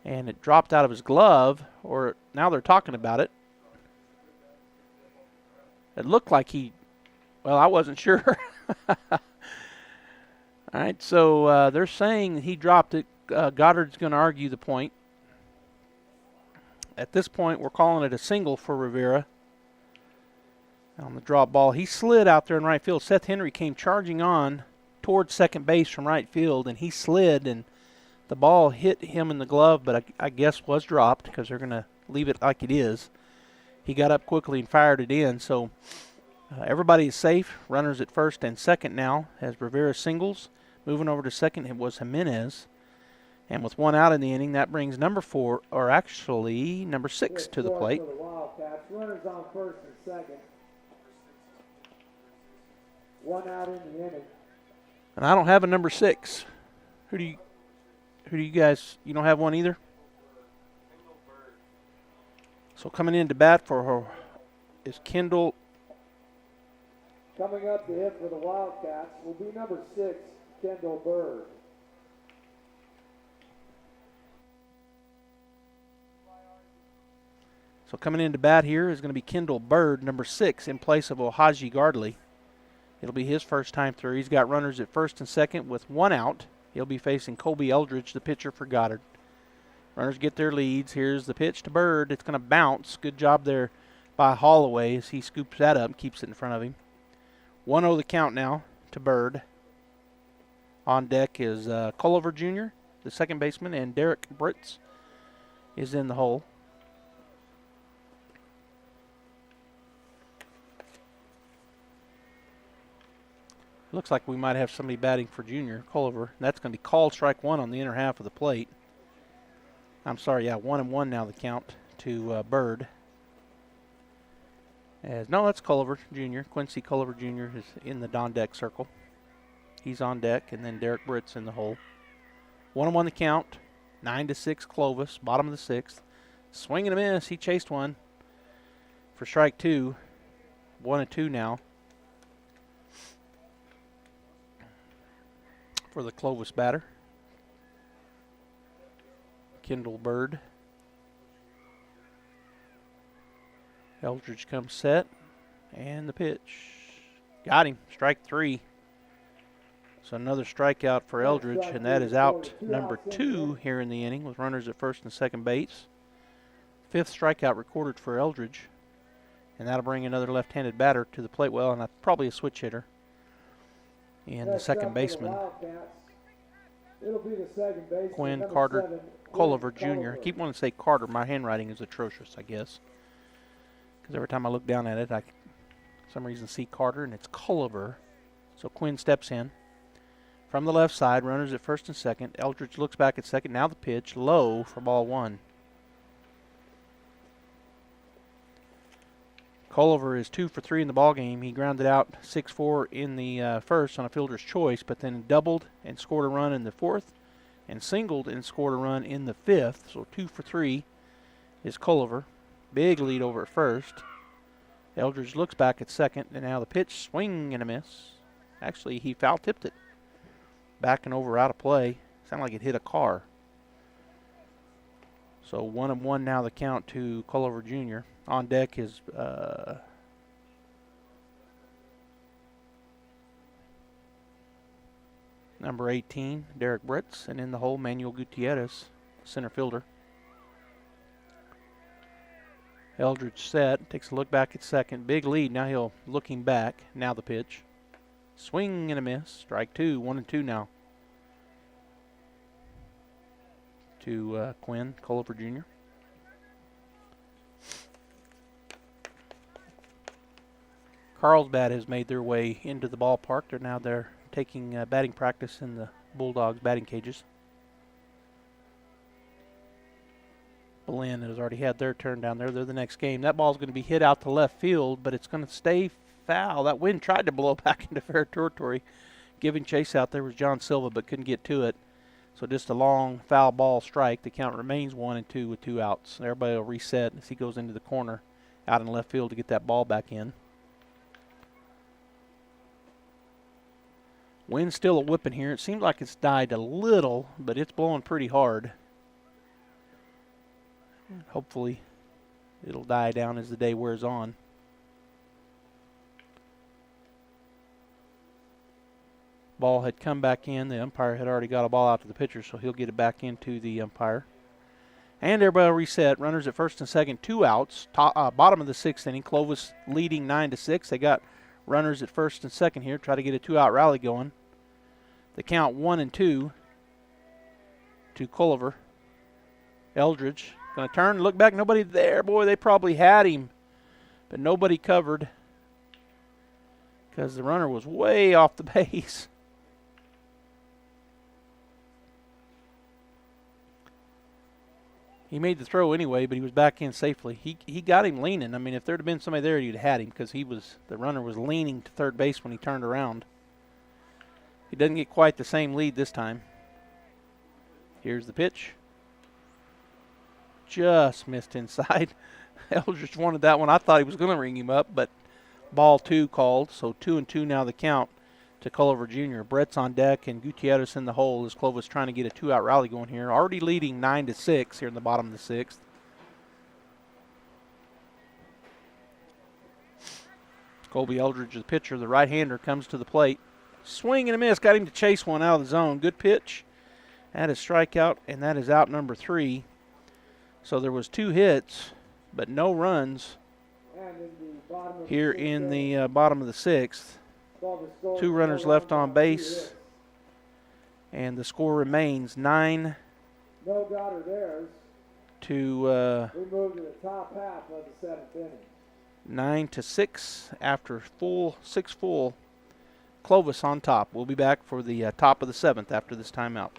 A: and it dropped out of his glove, or now they're talking about it. It looked like I wasn't sure. All right, so they're saying he dropped it. Goddard's going to argue the point. At this point, we're calling it a single for Rivera. On the drop ball, he slid out there in right field. Seth Henry came charging on towards second base from right field, and he slid, and the ball hit him in the glove, but I guess was dropped because they're going to leave it like it is. He got up quickly and fired it in, so everybody is safe. Runners at first and second now as Rivera singles. Moving over to second, it was Jimenez. And with 1 out in the inning, that brings number 6 to the plate.
C: For the Wildcats, runners on first and second. 1 out in the inning.
A: And I don't have a number 6. Who do you guys, you don't have one either? So coming in to bat for her is Kendall.
C: Coming up to hit for the Wildcats will be number 6, Kendall Byrd.
A: So coming in to bat here is going to be Kendall Byrd, number 6, in place of Ohaji Gardley. It'll be his first time through. He's got runners at first and second with 1 out. He'll be facing Colby Eldridge, the pitcher for Goddard. Runners get their leads. Here's the pitch to Byrd. It's going to bounce. Good job there by Holloway as he scoops that up and keeps it in front of him. 1-0 the count now to Byrd. On deck is Culliver Jr., the second baseman, and Derek Brits is in the hole. Looks like we might have somebody batting for Junior, Culliver. That's going to be called strike 1 on the inner half of the plate. I'm sorry, yeah, 1-1 now the count to Byrd. No, that's Culliver Jr. Quincy Culliver Jr. is in the on-deck circle. He's on deck, and then Derek Brits in the hole. 1-1 the count, 9-6 Clovis, bottom of the 6th. Swing and a miss, he chased one for strike 2. 1-2 now for the Clovis batter. Kendall Byrd. Eldridge comes set, and the pitch. Got him, strike 3. So another strikeout for Eldridge, and that is out number 2 here in the inning with runners at first and second base. 5th strikeout recorded for Eldridge, and that'll bring another left-handed batter to the plate. Well, and probably a switch hitter. And the second baseman, Quinn Carter Culliver Jr. I keep wanting to say Carter. My handwriting is atrocious, I guess. Because every time I look down at it, I for some reason see Carter, and it's Culliver. So Quinn steps in. From the left side, runners at first and second. Eldridge looks back at second. Now the pitch, low for ball 1. Culliver is 2 for 3 in the ballgame. He grounded out 6-4 in the first on a fielder's choice, but then doubled and scored a run in the 4th, and singled and scored a run in the 5th. So 2 for 3 is Culliver. Big lead over at first. Eldridge looks back at second, and now the pitch, swing and a miss. Actually, he foul-tipped it. Back and over, out of play. Sounded like it hit a car. So 1-1 now the count to Culliver Jr. On deck is number 18, Derek Brits, and in the hole, Manuel Gutierrez, center fielder. Eldridge set, takes a look back at second. Big lead, now he'll looking back. Now the pitch. Swing and a miss. Strike 2, 1-2 now to Quinn Culliver Jr. Carlsbad has made their way into the ballpark. They're taking batting practice in the Bulldogs batting cages. Berlin has already had their turn down there. They're the next game. That ball's going to be hit out to left field, but it's going to stay foul. That wind tried to blow back into fair territory. Giving chase out there was John Silva, but couldn't get to it. So just a long foul ball strike. The count remains 1-2 with 2 outs. Everybody will reset as he goes into the corner out in left field to get that ball back in. Wind's still a whipping here. It seems like it's died a little, but it's blowing pretty hard. Hopefully it'll die down as the day wears on. Ball had come back in. The umpire had already got a ball out to the pitcher, so he'll get it back into the umpire. And everybody will reset. Runners at first and second, 2 outs. Bottom of the 6th inning. Clovis leading 9-6. They got runners at first and second here. Try to get a 2-out rally going. The count 1-2 to Culliver. Eldridge going to turn, look back. Nobody there. Boy, they probably had him, but nobody covered because the runner was way off the base. He made the throw anyway, but he was back in safely. He got him leaning. I mean, if there'd have been somebody there, you'd have had him because the runner was leaning to third base when he turned around. He doesn't get quite the same lead this time. Here's the pitch. Just missed inside. Eldridge wanted that one. I thought he was going to ring him up, but ball 2 called. So 2-2 now the count to Culliver Jr. Brits on deck and Gutierrez in the hole as Clovis trying to get a 2-out rally going here. Already leading 9-6 here in the bottom of the 6th. Colby Eldridge, the pitcher, the right-hander, comes to the plate. Swing and a miss. Got him to chase one out of the zone. Good pitch. That is strikeout, and that is out number 3. So there was 2 hits, but no runs here in the bottom of the 6th. 2 runners left on base, and the score remains 9 to
C: we move to the top half of the 7th inning.
A: 9-6 after 6 full. Clovis on top. We'll be back for the top of the 7th after this timeout.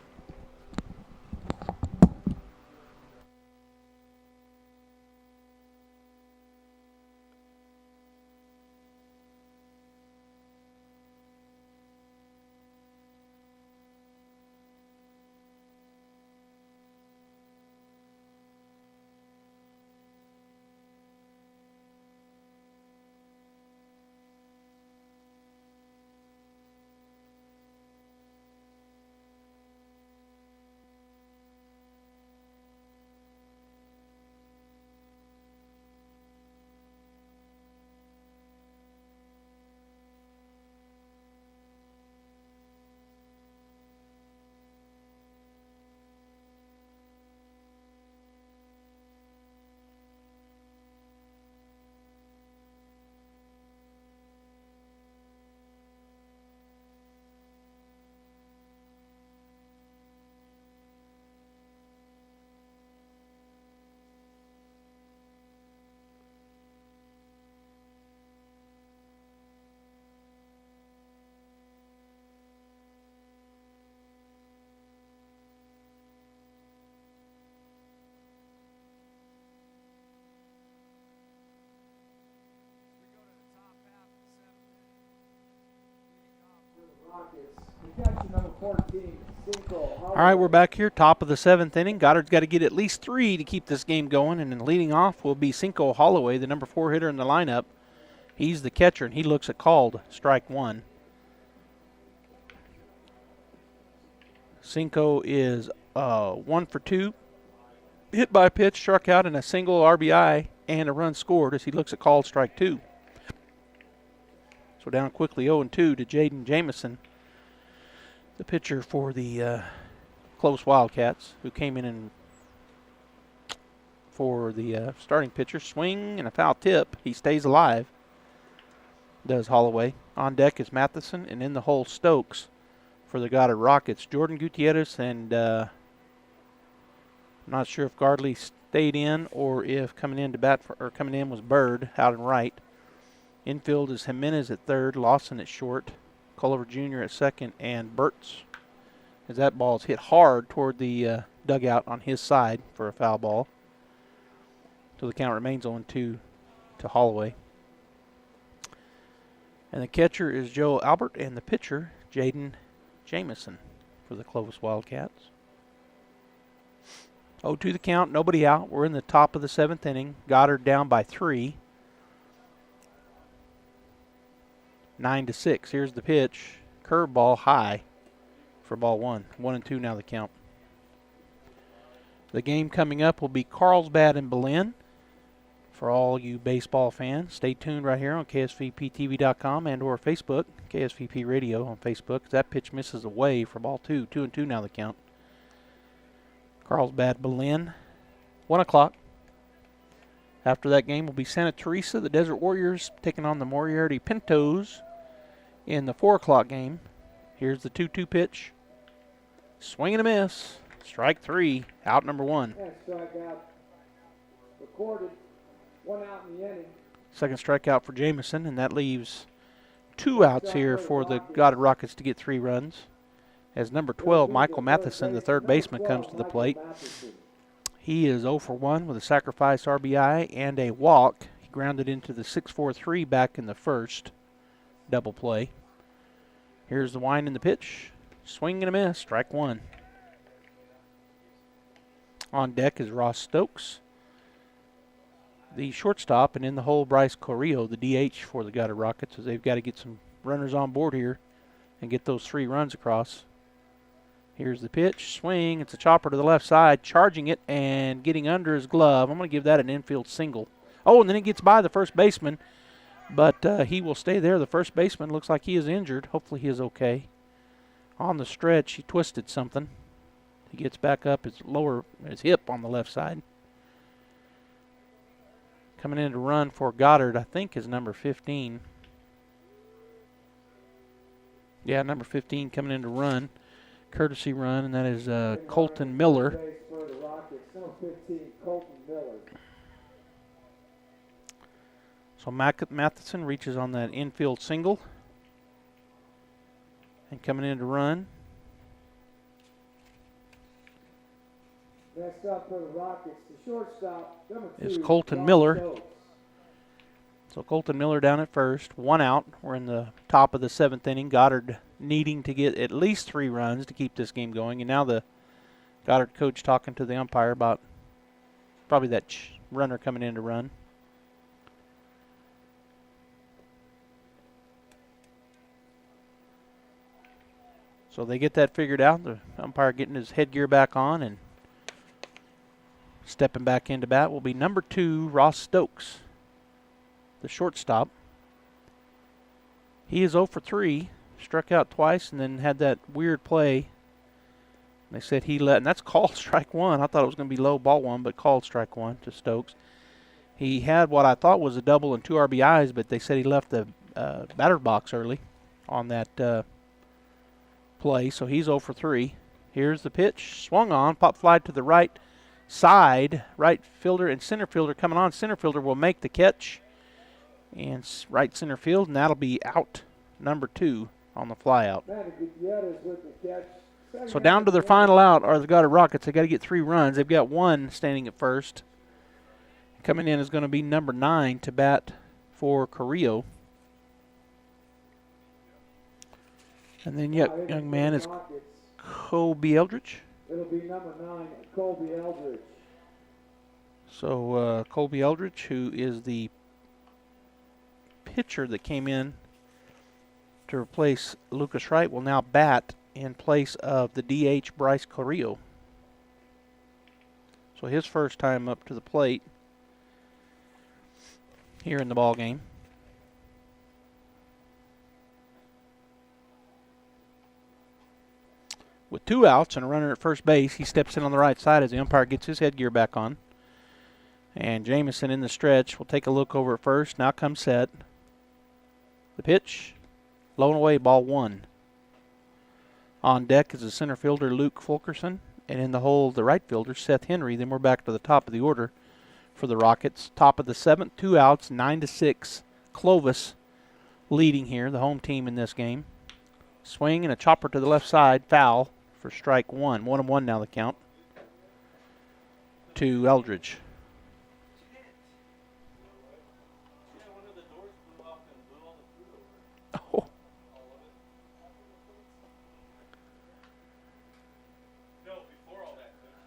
A: All right, we're back here, top of the 7th inning. Goddard's got to get at least 3 to keep this game going, and then leading off will be Cinco Holloway, the number 4 hitter in the lineup. He's the catcher, and he looks at called strike 1. Cinco is 1 for 2, hit by a pitch, struck out, and a single RBI and a run scored as he looks at called strike 2. So down quickly 0-2 to Jaden Jamison, the pitcher for the Clovis Wildcats, who came in and for the starting pitcher. Swing and a foul tip. He stays alive, does Holloway. On deck is Matheson, and in the hole Stokes for the Goddard Rockets. Jordan Gutierrez, and I'm not sure if Gardley stayed in or if coming in was Byrd out and right. Infield is Jimenez at third, Lawson at short, Culliver Jr. at second, and Brits, as that ball is hit hard toward the dugout on his side for a foul ball. So the count remains 0-2 to Holloway. And the catcher is Joe Albert, and the pitcher, Jaden Jamison for the Clovis Wildcats. 0-2 the count, nobody out. We're in the top of the 7th inning. Goddard down by 3. 9-6. Here's the pitch. Curveball high for ball 1. 1-2 now the count. The game coming up will be Carlsbad and Belen. For all you baseball fans, stay tuned right here on KSVPTV.com and or Facebook, KSVP Radio on Facebook. That pitch misses away for ball 2. 2-2 now the count. Carlsbad Belen, 1 o'clock. After that game will be Santa Teresa, the Desert Warriors, taking on the Moriarty Pintos in the 4 o'clock game. Here's the 2-2 pitch. Swing and a miss. Strike 3, out number 1.
C: Strikeout recorded. 1 out in the inning.
A: Second strikeout for Jamison, and that leaves 2 outs here for the Goddard Rockets to get 3 runs. As number 12, Michael Matheson, the third baseman, comes to the plate. He is 0 for 1 with a sacrifice RBI and a walk. He grounded into the 6-4-3 back in the first double play. Here's the wind and the pitch. Swing and a miss. Strike one. On deck is Ross Stokes, the shortstop, and in the hole, Bryce Carrillo, the DH for the Goddard Rockets, as they've got to get some runners on board here and get those 3 runs across. Here's the pitch. Swing. It's a chopper to the left side, charging it and getting under his glove. I'm going to give that an infield single. Oh, and then it gets by the first baseman, but he will stay there. The first baseman looks like he is injured. Hopefully he is okay. On the stretch, he twisted something. He gets back up his hip on the left side. Coming in to run for Goddard, I think, is number 15. Yeah, number 15 coming in to run. Courtesy run, and that is Colton Miller. So Matheson reaches on that infield single. And coming in to run.
C: Next up for the Rockets, the shortstop, number 2,
A: is Colton Miller. So Colton Miller down at first, 1 out. We're in the top of the 7th inning. Goddard needing to get at least 3 runs to keep this game going. And now the Goddard coach talking to the umpire about probably that runner coming in to run. So they get that figured out. The umpire getting his headgear back on and stepping back into bat will be number 2, Ross Stokes, the shortstop. He is 0 for 3, struck out twice, and then had that weird play. They said and that's called strike 1. I thought it was going to be low ball 1, but called strike 1 to Stokes. He had what I thought was a double and 2 RBIs, but they said he left the batter box early on that play, so he's 0 for 3. Here's the pitch, swung on, pop fly to the right side. Right fielder and center fielder coming on. Center fielder will make the catch, and right center field, and that'll be out, number 2 on the fly out. So down to their final out are the Goddard Rockets. They got to get 3 runs. They've got 1 standing at first. Coming in is going to be number 9 to bat for Carrillo. And then young man is Colby Eldridge.
C: It'll be number 9, Colby Eldridge.
A: So Colby Eldridge, who is the pitcher that came in to replace Lucas Wright, will now bat in place of the DH Bryce Carrillo. So his first time up to the plate here in the ball game. With 2 outs and a runner at first base, he steps in on the right side as the umpire gets his headgear back on. And Jamison in the stretch will take a look over at first. Now comes set. The pitch, low and away, ball 1. On deck is the center fielder, Luke Fulkerson. And in the hole, the right fielder, Seth Henry. Then we're back to the top of the order for the Rockets. Top of the 7th, 2 outs, 9-6. Clovis leading here, the home team in this game. Swing and a chopper to the left side, foul for strike 1. 1-1 now the count to Eldridge. Oh.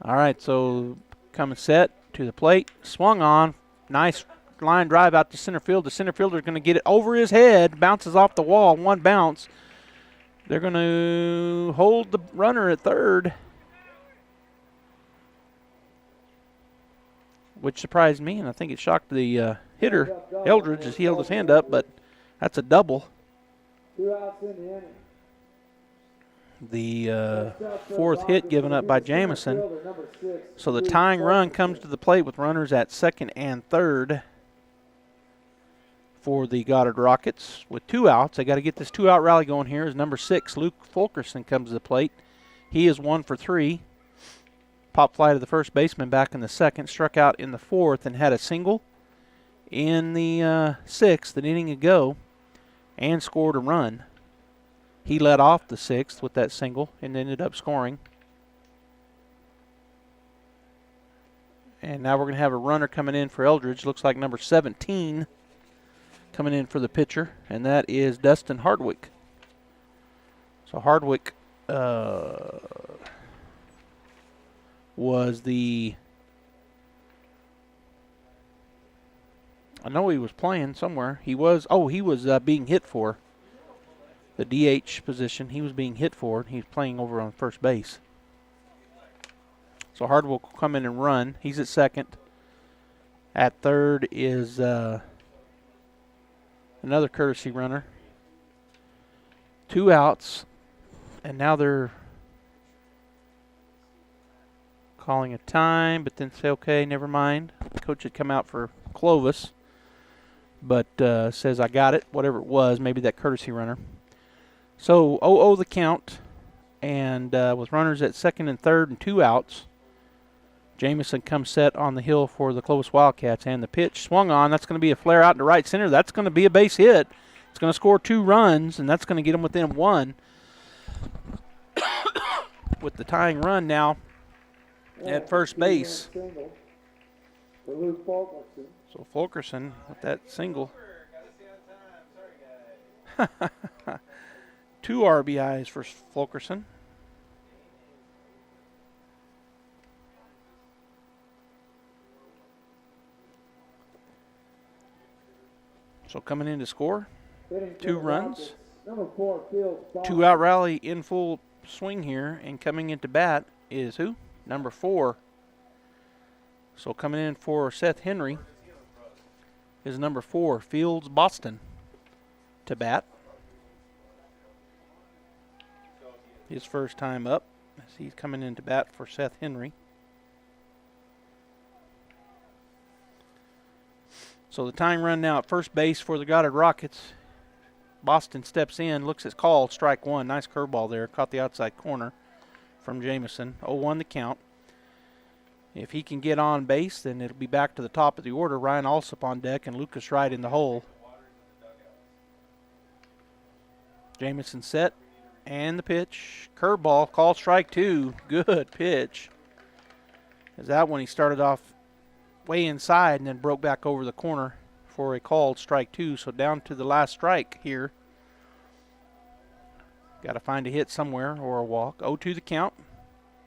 A: All right, so coming set to the plate, swung on, nice line drive out to center field. The center fielder is going to get it over his head, bounces off the wall, 1 bounce. They're going to hold the runner at third, which surprised me, and I think it shocked the hitter, Eldridge, as he held his hand up, but that's a double.
C: 2 outs in the inning.
A: The 4th hit given up by Jamison. So the tying run comes to the plate with runners at 2nd and 3rd for the Goddard Rockets. With 2 outs, they got to get this 2-out rally going here as number 6, Luke Fulkerson, comes to the plate. He is 1 for 3. Pop fly to the first baseman back in the 2nd, struck out in the 4th and had a single in the 6th, an inning ago, and scored a run. He led off the 6th with that single and ended up scoring. And now we're going to have a runner coming in for Eldridge. Looks like number 17 coming in for the pitcher, and that is Dustin Hardwick. So Hardwick was the... I know he was playing somewhere. He was being hit for. The DH position he was being hit for. He was playing over on first base. So Hardwick will come in and run. He's at second. At third is another courtesy runner. 2 outs. And now they're calling a time, but then say, okay, never mind. Coach had come out for Clovis, but says, I got it, whatever it was, maybe that courtesy runner. So 0-0 the count, and with runners at second and third and 2 outs, Jamison comes set on the hill for the Clovis Wildcats, and the pitch swung on. That's going to be a flare out to right center. That's going to be a base hit. It's going to score 2 runs, and that's going to get them within 1. With the tying run now at first base. So Fulkerson with that single. 2 RBIs for Fulkerson. So coming in to score 2 runs. 2-out rally in full swing here, and coming into bat is who? Number 4. So coming in for Seth Henry is number 4, Fields Boston, to bat. His first time up as he's coming in to bat for Seth Henry. So the tying run now at first base for the Goddard Rockets. Boston steps in, looks at call, strike 1. Nice curveball there. Caught the outside corner from Jamison. 0-1 the count. If he can get on base, then it'll be back to the top of the order. Ryan Alsop on deck and Lucas Wright in the hole. Jamison set, and the pitch. Curveball, call strike 2. Good pitch. As that one he started off way inside and then broke back over the corner for a called strike 2. So down to the last strike here. Got to find a hit somewhere or a walk. 0-2 the count.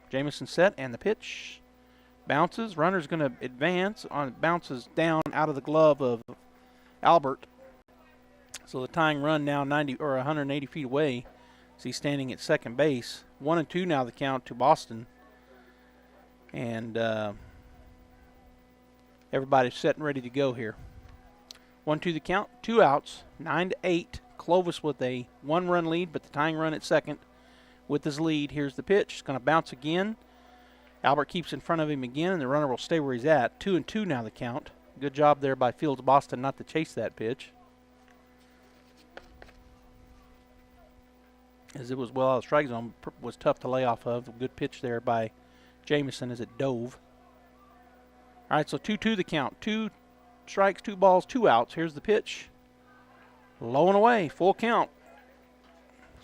A: Jamison set, and the pitch bounces. Runner's going to advance. Bounces down out of the glove of Albert. So the tying run now 180 feet away. So he's standing at second base. 1-2 now the count to Boston. And everybody's set and ready to go here. 1-2 the count, 2 outs, 9-8. Clovis with a 1-run lead, but the tying run at second with his lead. Here's the pitch. It's going to bounce again. Albert keeps in front of him again, and the runner will stay where he's at. 2-2 now the count. Good job there by Fields Boston not to chase that pitch, as it was well out of the strike zone. Was tough to lay off of. A good pitch there by Jamison as it dove. All right, so 2-2 the count. 2 strikes, 2 balls, 2 outs. Here's the pitch. Low and away, full count.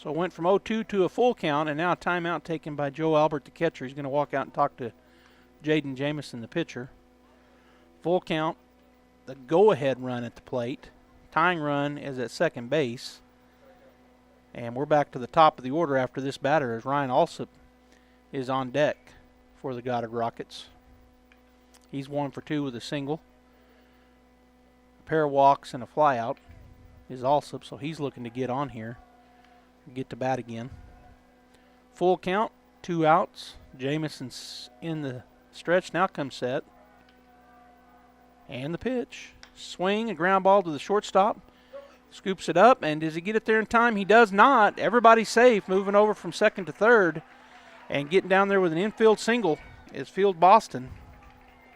A: So it went from 0-2 to a full count, and now a timeout taken by Joe Albert, the catcher. He's going to walk out and talk to Jaden Jamison, the pitcher. Full count. The go-ahead run at the plate. Tying run is at second base. And we're back to the top of the order after this batter as Ryan Alsop is on deck for the Goddard Rockets. He's 1 for 2 with a single. A pair of walks and a flyout is Alsop, so he's looking to get on here and get to bat again. Full count, 2 outs. Jamison's in the stretch. Now comes set. And the pitch. Swing, a ground ball to the shortstop. Scoops it up, and does he get it there in time? He does not. Everybody's safe, moving over from second to third. And getting down there with an infield single is Field Boston.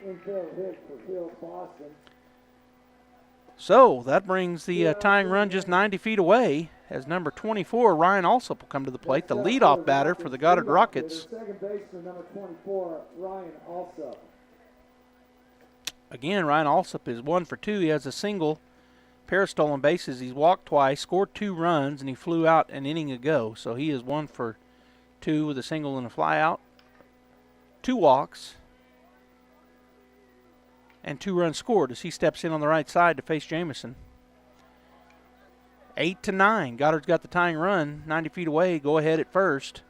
C: Infield hit for Field Boston.
A: So that brings the tying run just 90 feet away as number 24, Ryan Alsop, will come to the plate, the leadoff batter for the Goddard Rockets.
C: Second baseman, number 24, Ryan Alsop.
A: Again, Ryan Alsop is 1 for 2. He has a single, pair of stolen bases. He's walked twice, scored 2 runs, and he flew out an inning ago. So he is 1 for 2 with a single and a flyout. 2 walks. And 2 runs scored as he steps in on the right side to face Jamison. 8-9. Goddard's got the tying run, 90 feet away. Go ahead at first.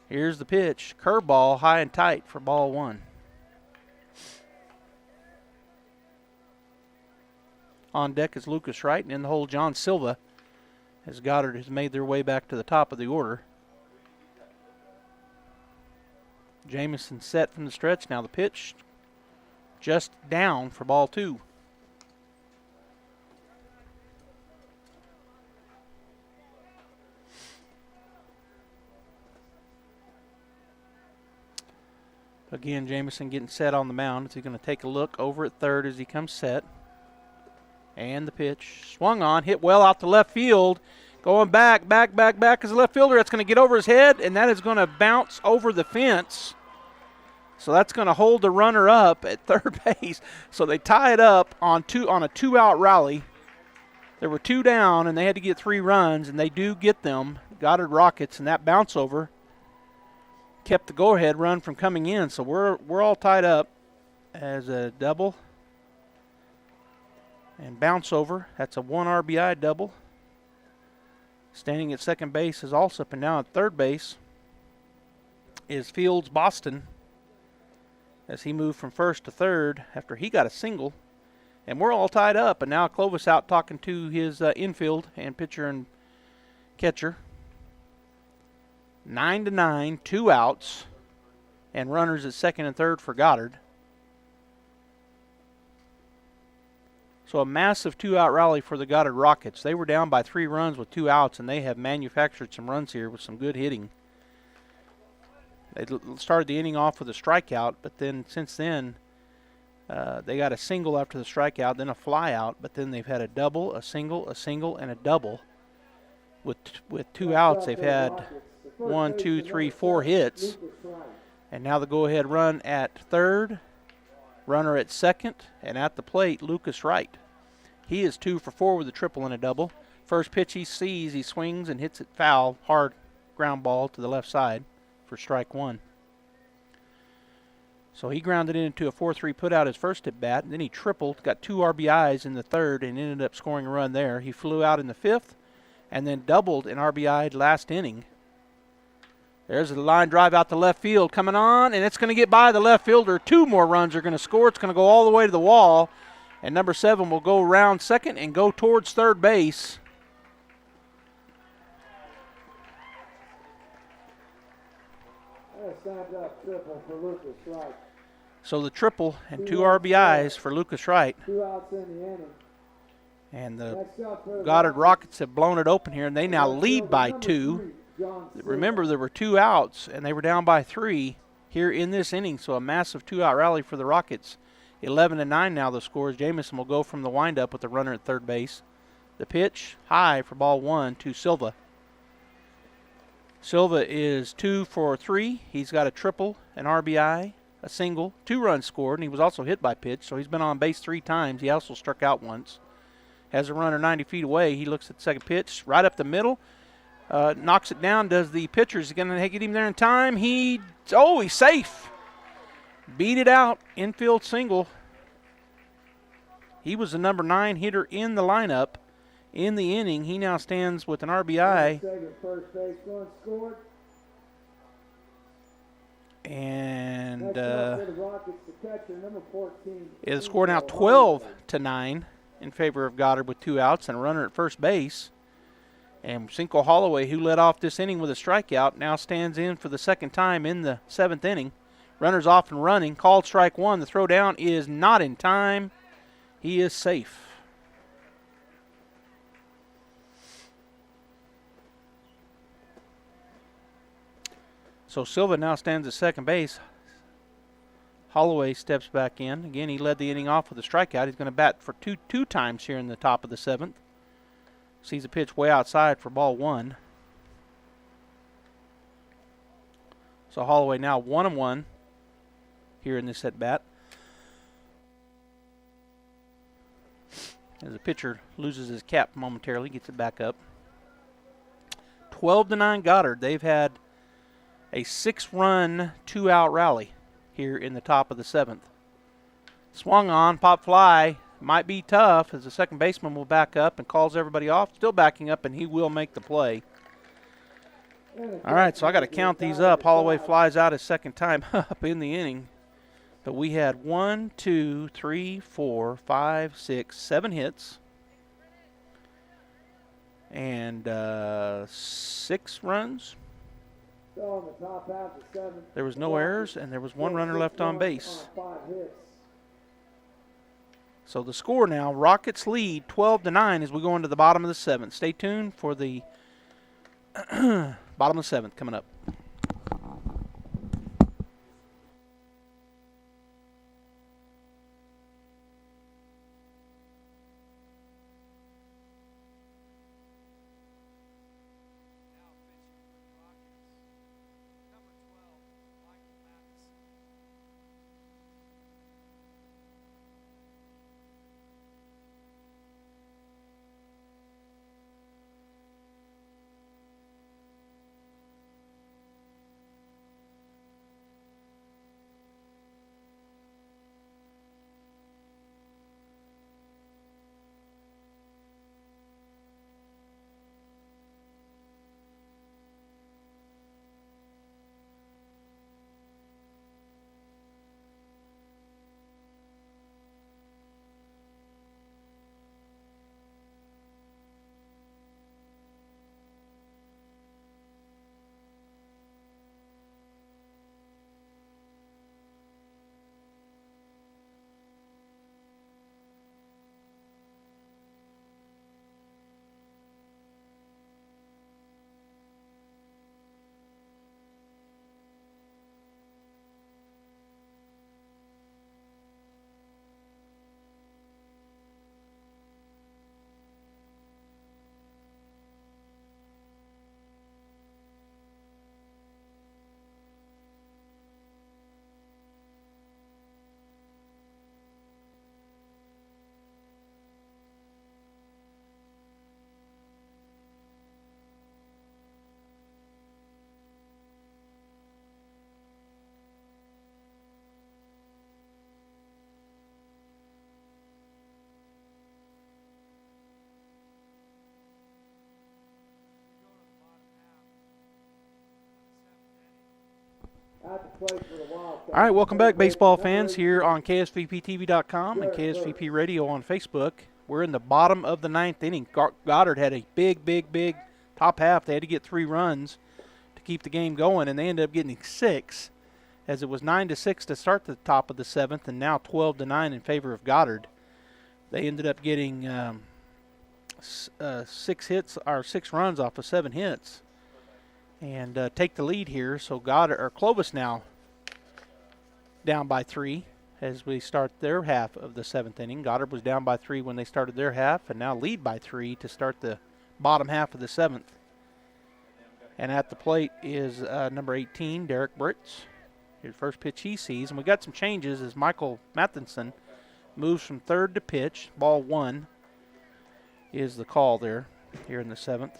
A: Here's the pitch. Curveball, high and tight for ball 1. On deck is Lucas Wright, and in the hole, John Silva, as Goddard has made their way back to the top of the order. Jamison set from the stretch. Now the pitch just down for ball 2. Again, Jamison getting set on the mound. Is he going to take a look over at third as he comes set? And the pitch swung on, hit well out to left field. Going back as a left fielder. That's going to get over his head, and that is going to bounce over the fence. So that's going to hold the runner up at third base. So they tie it up on a 2-out rally. There were 2 down, and they had to get 3 runs, and they do get them. Goddard Rockets, and that bounce over kept the go-ahead run from coming in. So we're all tied up as a double and bounce over. That's a 1 RBI double. Standing at second base is Alsop, and now at third base is Fields Boston as he moved from first to third after he got a single. And we're all tied up, and now Clovis out talking to his infield and pitcher and catcher. 9-9, 2 outs, and runners at second and third for Goddard. So a massive 2-out rally for the Goddard Rockets. They were down by 3 runs with 2 outs, and they have manufactured some runs here with some good hitting. They started the inning off with a strikeout, but then since then they got a single after the strikeout, then a fly out, but then they've had a double, a single, and a double. With 2 outs, they've had 1, 2, 3, 4 hits. And now the go-ahead run at third, runner at second, and at the plate, Lucas Wright. He is 2 for 4 with a triple and a double. First pitch he sees, he swings and hits it foul, hard ground ball to the left side for strike 1. So he grounded it into a 4-3 put out his first at bat, and then he tripled, got 2 RBIs in the third, and ended up scoring a run there. He flew out in the 5th, and then doubled an RBI last inning. There's a line drive out to left field coming on, and it's going to get by the left fielder. 2 more runs are going to score. It's going to go all the way to the wall, and number 7 will go around second and go towards third base.
C: Triple for Lucas Wright.
A: So the triple and 2 RBIs for Lucas Wright.
C: 2 outs in the inning.
A: And the Goddard Rockets have blown it open here, and they now lead by 2. Remember, there were 2 outs, and they were down by 3 here in this inning, so a massive 2-out rally for the Rockets. 11-9 now the scores. Jamison will go from the windup with the runner at third base. The pitch, high for ball 1 to Silva. Silva is 2 for 3. He's got a triple, an RBI, a single, 2 runs scored, and he was also hit by pitch, so he's been on base 3 times. He also struck out once. Has a runner 90 feet away. He looks at the second pitch, right up the middle, knocks it down. Does the pitcher, is he going to get him there in time? He's safe. Beat it out, infield single. He was the number 9 hitter in the lineup. In the inning, he now stands with an RBI. And the score now 12-9 in favor of Goddard with 2 outs and a runner at first base. And Cinco Holloway, who led off this inning with a strikeout, now stands in for the second time in the 7th inning. Runner's off and running. Called strike 1. The throw down is not in time. He is safe. So Silva now stands at second base. Holloway steps back in. Again, he led the inning off with a strikeout. He's going to bat for two times here in the top of the 7th. Sees a pitch way outside for ball 1. So Holloway now 1-1 here in this at bat. As the pitcher loses his cap momentarily, gets it back up. 12-9 Goddard. They've had a 6-run, 2-out rally here in the top of the 7th. Swung on, pop fly, Might be tough as the second baseman will back up and calls everybody off. Still backing up, and he will make the play. All right, so I got to count these up. Holloway flies out his second time up in the inning. But we had 1, 2, 3, 4, 5, 6, 7 hits. And 6 runs. There was no errors, and there was 1 runner left on base. So the score now, Rockets lead 12-9 as we go into the bottom of the 7th. Stay tuned for the bottom of the 7th coming up. All right, welcome back, baseball fans, here on KSVPTV.com and KSVP Radio on Facebook. We're in the bottom of the 9th inning. Goddard had a big top half. They had to get 3 runs to keep the game going, and they ended up getting 6, as it was 9-6 to start the top of the 7th, and now 12-9 in favor of Goddard. They ended up getting 6 runs off of 7 hits. And take the lead here. So Clovis now down by 3 as we start their half of the 7th inning. Goddard was down by 3 when they started their half, and now lead by 3 to start the bottom half of the 7th. And at the plate is number 18, Derek Brits. His first pitch he sees, and we got some changes as Michael Matheson moves from third to pitch. Ball 1 is the call there here in the 7th.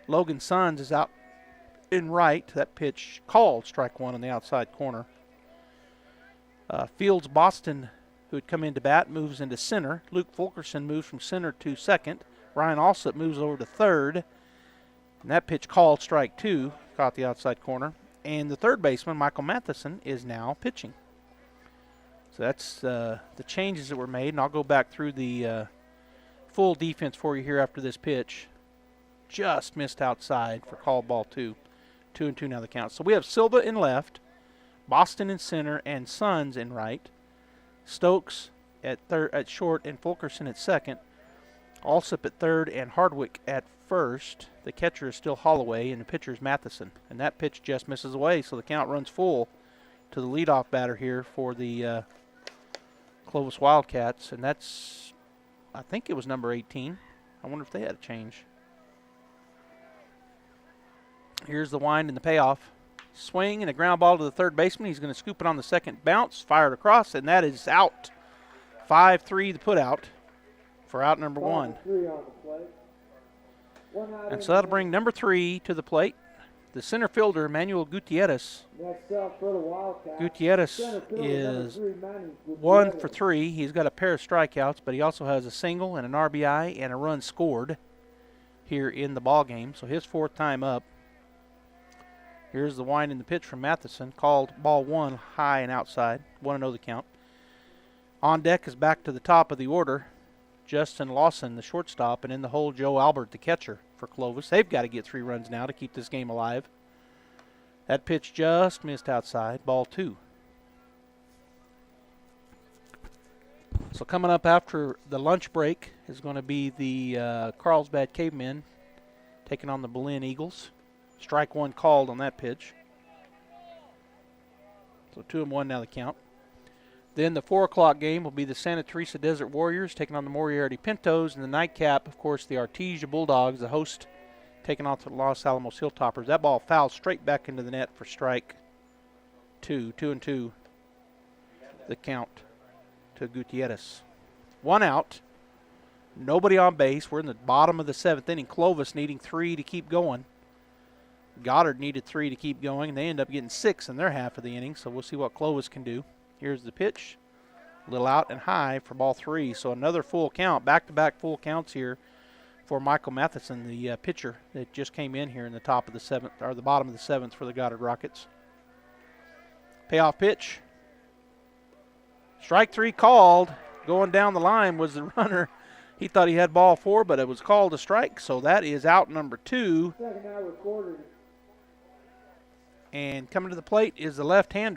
A: Logan Sons is out in right. That pitch called strike 1 on the outside corner. Fields Boston, who had come into bat, moves into center. Luke Fulkerson moves from center to second. Ryan Alsop moves over to third. And that pitch called strike 2, caught the outside corner. And the third baseman, Michael Matheson, is now pitching. So that's the changes that were made. And I'll go back through the full defense for you here after this pitch. Just missed outside for call ball 2. 2-2 now the count. So we have Silva in left, Boston in center, and Sons in right. Stokes at short and Fulkerson at second. Alsop at third and Hardwick at first. The catcher is still Holloway and the pitcher is Matheson. And that pitch just misses away, so the count runs full to the leadoff batter here for the Clovis Wildcats. And that's, I think it was number 18. I wonder if they had a change. Here's the wind and the payoff. Swing and a ground ball to the third baseman. He's going to scoop it on the second bounce, fired across, and that is out. 5-3 the put out for out number 1. And so that'll bring number 3 to the plate. the center fielder, Manuel Gutierrez.
C: Next up for the Wildcats.
A: Gutierrez
C: Center fielder,
A: is
C: number 3, Manny
A: 1
C: Gutierrez.
A: for 3. He's got a pair of strikeouts, but he also has a single and an RBI and a run scored here in the ball game. So his 4th time up. Here's the wind in the pitch from Matheson, called ball 1, high and outside. 1-0 the count. On deck is back to the top of the order, Justin Lawson, the shortstop, and in the hole, Joe Albert, the catcher for Clovis. They've got to get 3 runs now to keep this game alive. That pitch just missed outside, ball 2. So coming up after the lunch break is going to be the Carlsbad Cavemen taking on the Berlin Eagles. Strike 1 called on that pitch. So 2-1 now the count. Then the 4 o'clock game will be the Santa Teresa Desert Warriors taking on the Moriarty Pintos. And the nightcap, of course, the Artesia Bulldogs, the host, taking on the Los Alamos Hilltoppers. That ball fouled straight back into the net for strike 2. 2-2 the count to Gutierrez. 1 out. Nobody on base. We're in the bottom of the 7th inning. Clovis needing 3 to keep going. Goddard needed 3 to keep going, and they end up getting 6 in their half of the inning. So we'll see what Clovis can do. Here's the pitch. A little out and high for ball 3. So another full count, back-to-back full counts here for Michael Matheson, the pitcher that just came in here in the top of the 7th, or the bottom of the 7th for the Goddard Rockets. Payoff pitch. Strike 3 called. Going down the line was the runner. He thought he had ball 4, but it was called a strike. So that is out number 2.
C: Second out recorded.
A: And coming to the plate is the left-hander.